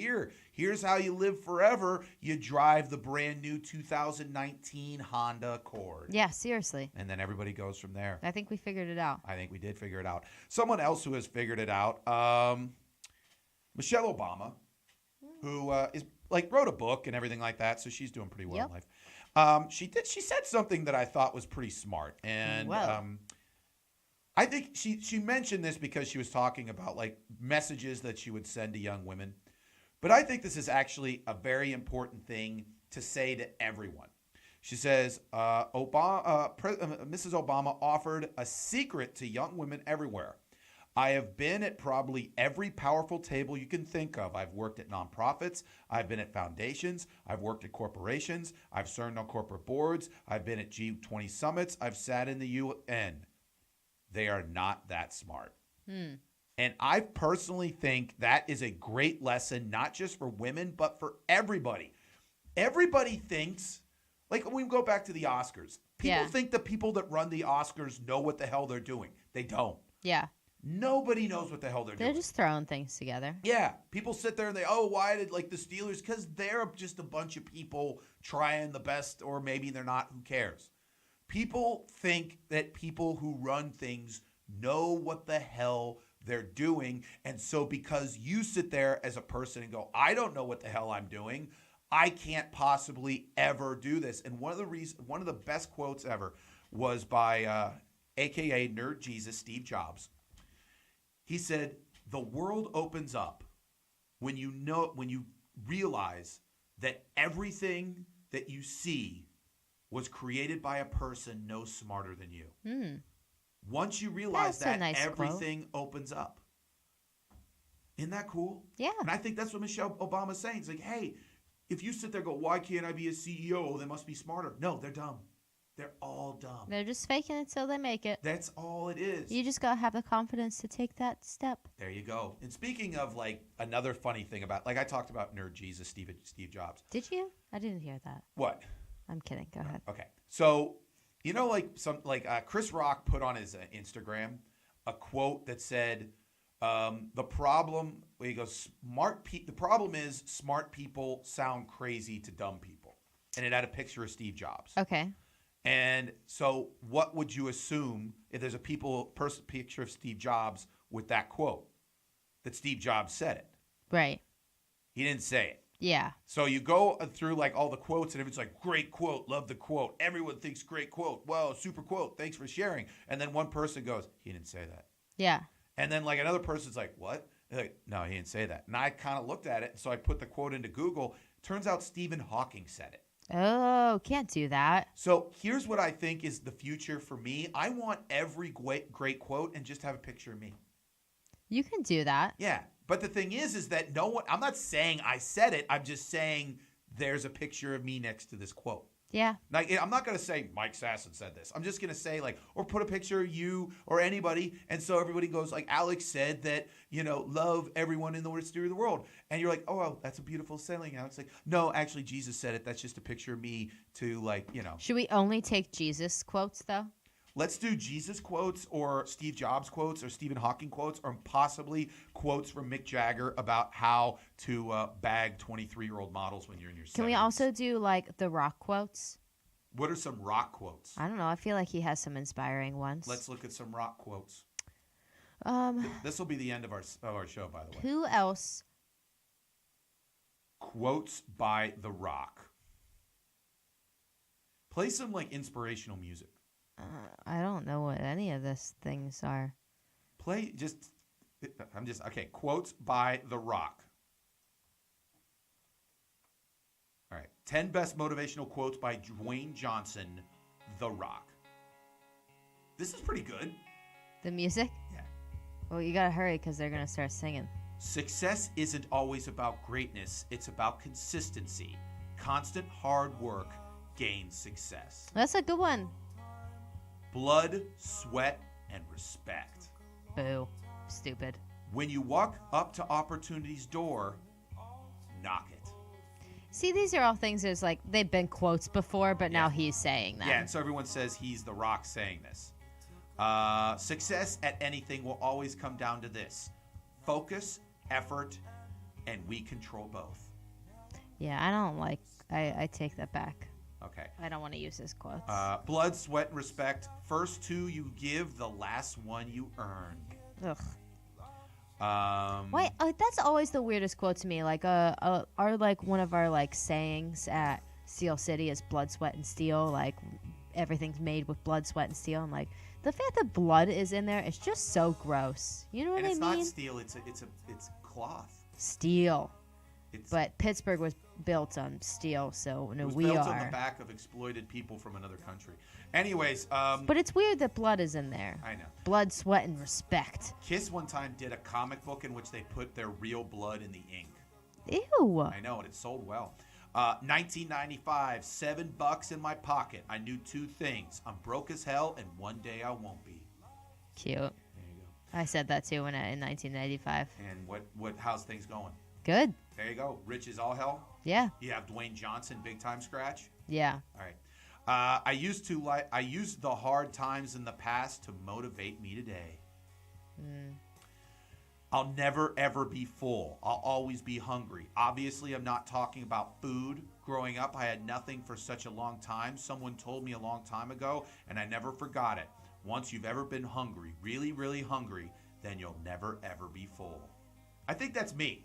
here's how you live forever. You drive the brand new 2019 Honda Accord. Yeah, seriously. And then everybody goes from there. I think we figured it out. I think we did figure it out. Someone else who has figured it out, Michelle Obama, who is like wrote a book and everything like that, so she's doing pretty well Yep. in life. She said something that I thought was pretty smart, and Well. I think she mentioned this because she was talking about like messages that she would send to young women. But I think this is actually a very important thing to say to everyone. She says, Mrs. Obama offered a secret to young women everywhere. I have been at probably every powerful table you can think of. I've worked at nonprofits. I've been at foundations. I've worked at corporations. I've served on corporate boards. I've been at G20 summits. I've sat in the UN. They are not that smart. And I personally think that is a great lesson, not just for women, but for everybody. Everybody thinks, like when we go back to the Oscars, people Yeah. think the people that run the Oscars know what the hell they're doing. They don't. Yeah. Nobody knows what the hell they're They're doing. just throwing things together. Yeah, people sit there and why did like the Steelers? Because they're just a bunch of people trying the best, or maybe they're not. Who cares? People think that people who run things know what the hell they're doing, and so because you sit there as a person and go, I don't know what the hell I'm doing, I can't possibly ever do this. And one of the best quotes ever was by AKA Nerd Jesus, Steve Jobs. He said, the world opens up when you realize that everything that you see was created by a person no smarter than you. Once you realize That's a that, nice everything opens up. Isn't that cool? Yeah. And I think that's what Michelle Obama's saying. It's like, hey, if you sit there and go, why can't I be a CEO? They must be smarter. No, they're dumb. They're all dumb. They're just faking it till they make it. That's all it is. You just gotta have the confidence to take that step. There you go. And speaking of like another funny thing about, like I talked about Nerd Jesus, Steve Jobs. Did you? I didn't hear that. What? I'm kidding. Go ahead. Okay. So, like Chris Rock put on his Instagram a quote that said, the problem is smart people sound crazy to dumb people. And it had a picture of Steve Jobs. Okay. And so what would you assume if there's a picture of Steve Jobs with that quote? That Steve Jobs said it. Right. He didn't say it. Yeah. So you go through like all the quotes, and if it's like, great quote, love the quote. Everyone thinks great quote. Wow, super quote. Thanks for sharing. And then one person goes, he didn't say that. Yeah. And then like another person's like, what? They're like, no, he didn't say that. And I kind of looked at it. So I put the quote into Google. Turns out Stephen Hawking said it. Oh, can't do that. So here's what I think is the future for me. I want every great quote and just have a picture of me. You can do that. Yeah. But the thing is that no one, I'm not saying I said it. I'm just saying there's a picture of me next to this quote. Yeah. Like, I'm not going to say Mike Sasson said this. I'm just going to say like, or put a picture of you or anybody. And so everybody goes like, Alex said that, love everyone in the history of the world. And you're like, oh, well, that's a beautiful saying, Alex. Like, no, actually Jesus said it. That's just a picture of me to like, Should we only take Jesus quotes though? Let's do Jesus quotes or Steve Jobs quotes or Stephen Hawking quotes or possibly quotes from Mick Jagger about how to bag 23-year-old models when you're in your 70s. Can we also do like the rock quotes? What are some rock quotes? I don't know. I feel like he has some inspiring ones. Let's look at some rock quotes. Um, This will be the end of our show, by the way. who else? Quotes by The Rock. Play some like inspirational music. I don't know what any of these things are. Okay, quotes by The Rock. All right, 10 best motivational quotes by Dwayne Johnson, The Rock. This is pretty good. The music? Yeah. Well, you gotta hurry because they're gonna start singing. Success isn't always about greatness. It's about consistency. Constant hard work gains success. That's a good one. Blood, sweat, and respect. Boo. Stupid. When you walk up to opportunity's door, knock it. See, these are all things that's like they've been quotes before, but now he's saying them. Yeah, and so everyone says he's The Rock saying this. Success at anything will always come down to this: focus, effort, and we control both. Yeah, I don't like. I take that back. Okay. I don't want to use his quotes. Blood, sweat, and respect. First two you give, the last one you earn. Ugh. Um, Wait, that's always the weirdest quote to me. Like, our like one of our like sayings at Steel City is blood, sweat, and steel. Like, everything's made with blood, sweat, and steel. And like, the fact that blood is in there is just so gross. You know what and I it's mean? not steel. It's cloth. Steel. It's, But Pittsburgh was built on steel, so no, it was we built are. on the back of exploited people from another country. Anyways, But it's weird that blood is in there. I know. Blood, sweat, and respect. Kiss one time did a comic book in which they put their real blood in the ink. Ew. I know, and it sold well. 1995, $7 in my pocket. I knew two things: I'm broke as hell, and one day I won't be. Cute. There you go. I said that too in 1995. And how's things going? Good. There you go. Rich as all hell. Yeah. You have Dwayne Johnson, big time scratch. Yeah. All right. I used the hard times in the past to motivate me today. I'll never ever be full. I'll always be hungry. Obviously, I'm not talking about food. Growing up, I had nothing for such a long time. Someone told me a long time ago, and I never forgot it. Once you've ever been hungry, really, really hungry, then you'll never ever be full. I think that's me.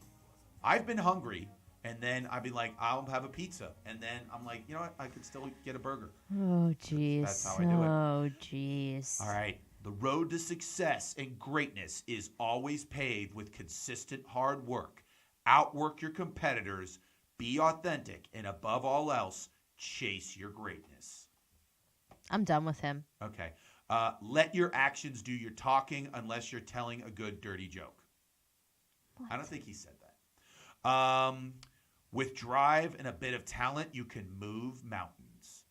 I've been hungry, and then I'd be like, I'll have a pizza. And then I'm like, you know what? I could still get a burger. Oh, jeez. That's how I do it. Oh, jeez. All right. The road to success and greatness is always paved with consistent hard work. Outwork your competitors, be authentic, and above all else, chase your greatness. I'm done with him. Okay. Let your actions do your talking unless you're telling a good dirty joke. What? I don't think he said that. With drive and a bit of talent, you can move mountains.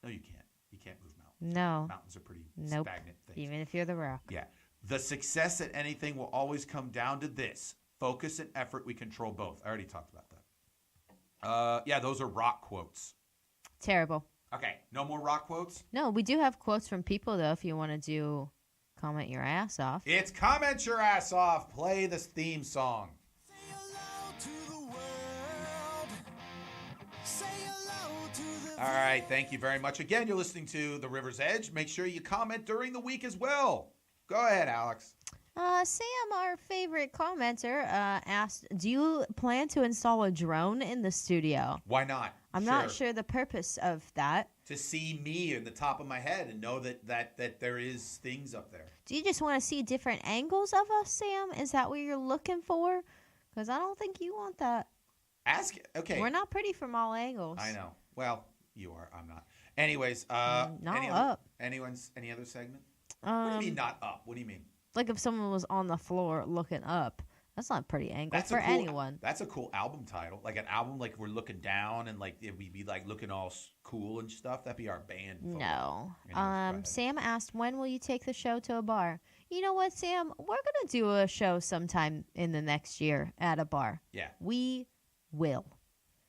No, you can't. You can't move mountains. No. Mountains are pretty Nope. stagnant things. Even if you're the Rock. Yeah. The success at anything will always come down to this: focus and effort. We control both. I already talked about that. Yeah, those are rock quotes. Terrible. Okay, no more rock quotes? No, we do have quotes from people, though, if you want to do comment your ass off. It's comment your ass off. Play this theme song. Say hello to the world. Say hello to the All right, thank you very much. Again, you're listening to The River's Edge. Make sure you comment during the week as well. Go ahead, Alex. Sam, our favorite commenter, asked, do you plan to install a drone in the studio? Why not? I'm not sure the purpose of that. To see me in the top of my head and know that there is things up there. Do you just want to see different angles of us, Sam? Is that what you're looking for? Because I don't think you want that. Okay. We're not pretty from all angles. I know. Well, you are. I'm not. Anyways, Not any up. Any other segment? What do you mean not up? What do you mean? Like if someone was on the floor looking up. That's not a pretty angle for anyone. That's a cool album title. Like an album, like we're looking down and like we'd be like looking all cool and stuff. That'd be our band photo. No. Anyways, go ahead. Sam asked, when will you take the show to a bar? You know what, Sam? We're going to do a show sometime in the next year at a bar. Yeah. We will.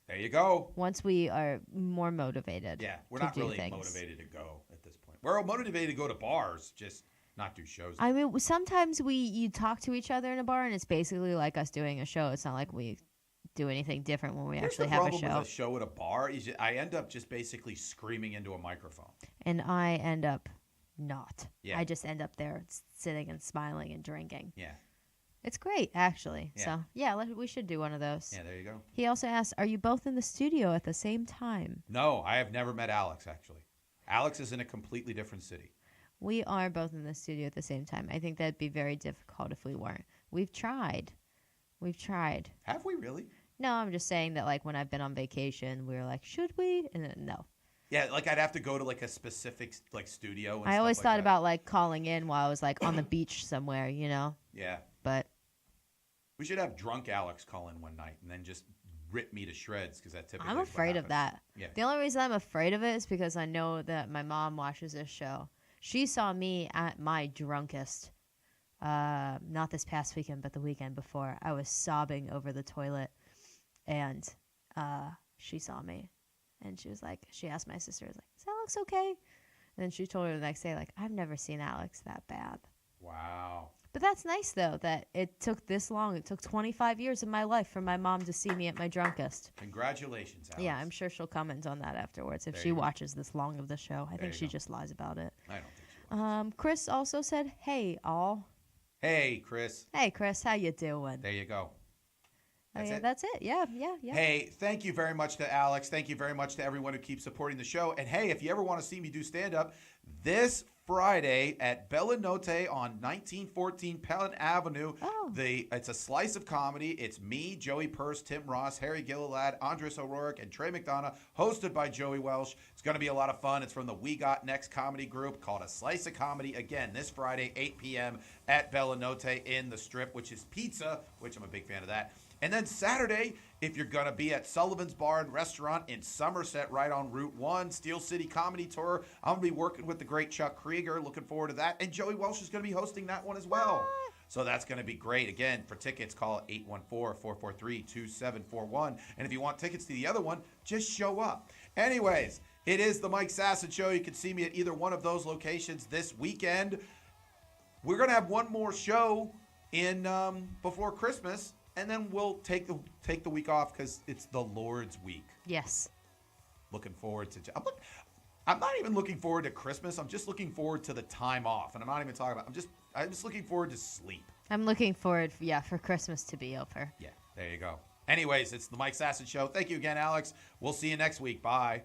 There you go. Once we are more motivated. Yeah. We're to not do really things. motivated to go at this point. We're motivated to go to bars, just not do shows. I mean, sometimes you talk to each other in a bar, and it's basically like us doing a show. It's not like we do anything different when we Here's actually the have a problem show. with a show at a bar is I end up just basically screaming into a microphone. And I end up not. Yeah. I just end up there sitting and smiling and drinking. Yeah. It's great, actually. Yeah. So, yeah, we should do one of those. Yeah, there you go. He also asked, are you both in the studio at the same time? No, I have never met Alex, actually. Alex is in a completely different city. We are both in the studio at the same time. I think that'd be very difficult if we weren't. We've tried. Have we really? No, I'm just saying that, like, when I've been on vacation, we were like, should we? And then, no. Yeah, like I'd have to go to like a specific like studio. And I always stuff thought like that. about, like, calling in while I was, like, on the beach somewhere, you know? Yeah. But We should have drunk Alex call in one night and then just rip me to shreds because that typically I'm is what afraid of happens. that. Yeah. The only reason I'm afraid of it is because I know that my mom watches this show. She saw me at my drunkest, not this past weekend, but the weekend before. I was sobbing over the toilet, and she saw me, and she was like, she asked my sister, "Is Alex okay?" And then she told her the next day, like, I've never seen Alex that bad. Wow. But that's nice, though, that it took this long. It took 25 years of my life for my mom to see me at my drunkest. Congratulations, Alex. Yeah, I'm sure she'll comment on that afterwards if There she you go. watches this long of the show. I There think you she go. just lies about it. I don't think she was. Chris also said, "Hey, all." Hey, Chris. Hey, Chris, how you doing? There you go. Oh, That's yeah, it? that's it. Yeah. Hey, thank you very much to Alex. Thank you very much to everyone who keeps supporting the show. And hey, if you ever want to see me do stand-up, this Friday at Bella Notte on 1914 Pelham Avenue, Oh. it's a slice of comedy. It's me, Joey Purse, Tim Ross, Harry Gilliland, Andres O'Rourke, and Trey McDonough, hosted by Joey Welsh. It's going to be a lot of fun. It's from the We Got Next comedy group called A Slice of Comedy. Again, this Friday, 8 p.m. at Bella Notte in the Strip, which is pizza, which I'm a big fan of that. And then Saturday, if you're going to be at Sullivan's Bar and Restaurant in Somerset, right on Route 1, Steel City Comedy Tour, I'm going to be working with the great Chuck Krieger. Looking forward to that. And Joey Welsh is going to be hosting that one as well. So that's going to be great. Again, for tickets, call 814-443-2741. And if you want tickets to the other one, just show up. Anyways, it is the Mike Sasson Show. You can see me at either one of those locations this weekend. We're going to have one more show in before Christmas. And then we'll take the week off because it's the Lord's week. Yes. Looking forward to. I'm not even looking forward to Christmas. I'm just looking forward to the time off, and I'm not even talking about. I'm just looking forward to sleep. I'm looking forward, for Christmas to be over. Yeah, there you go. Anyways, it's the Mike Sasson Show. Thank you again, Alex. We'll see you next week. Bye.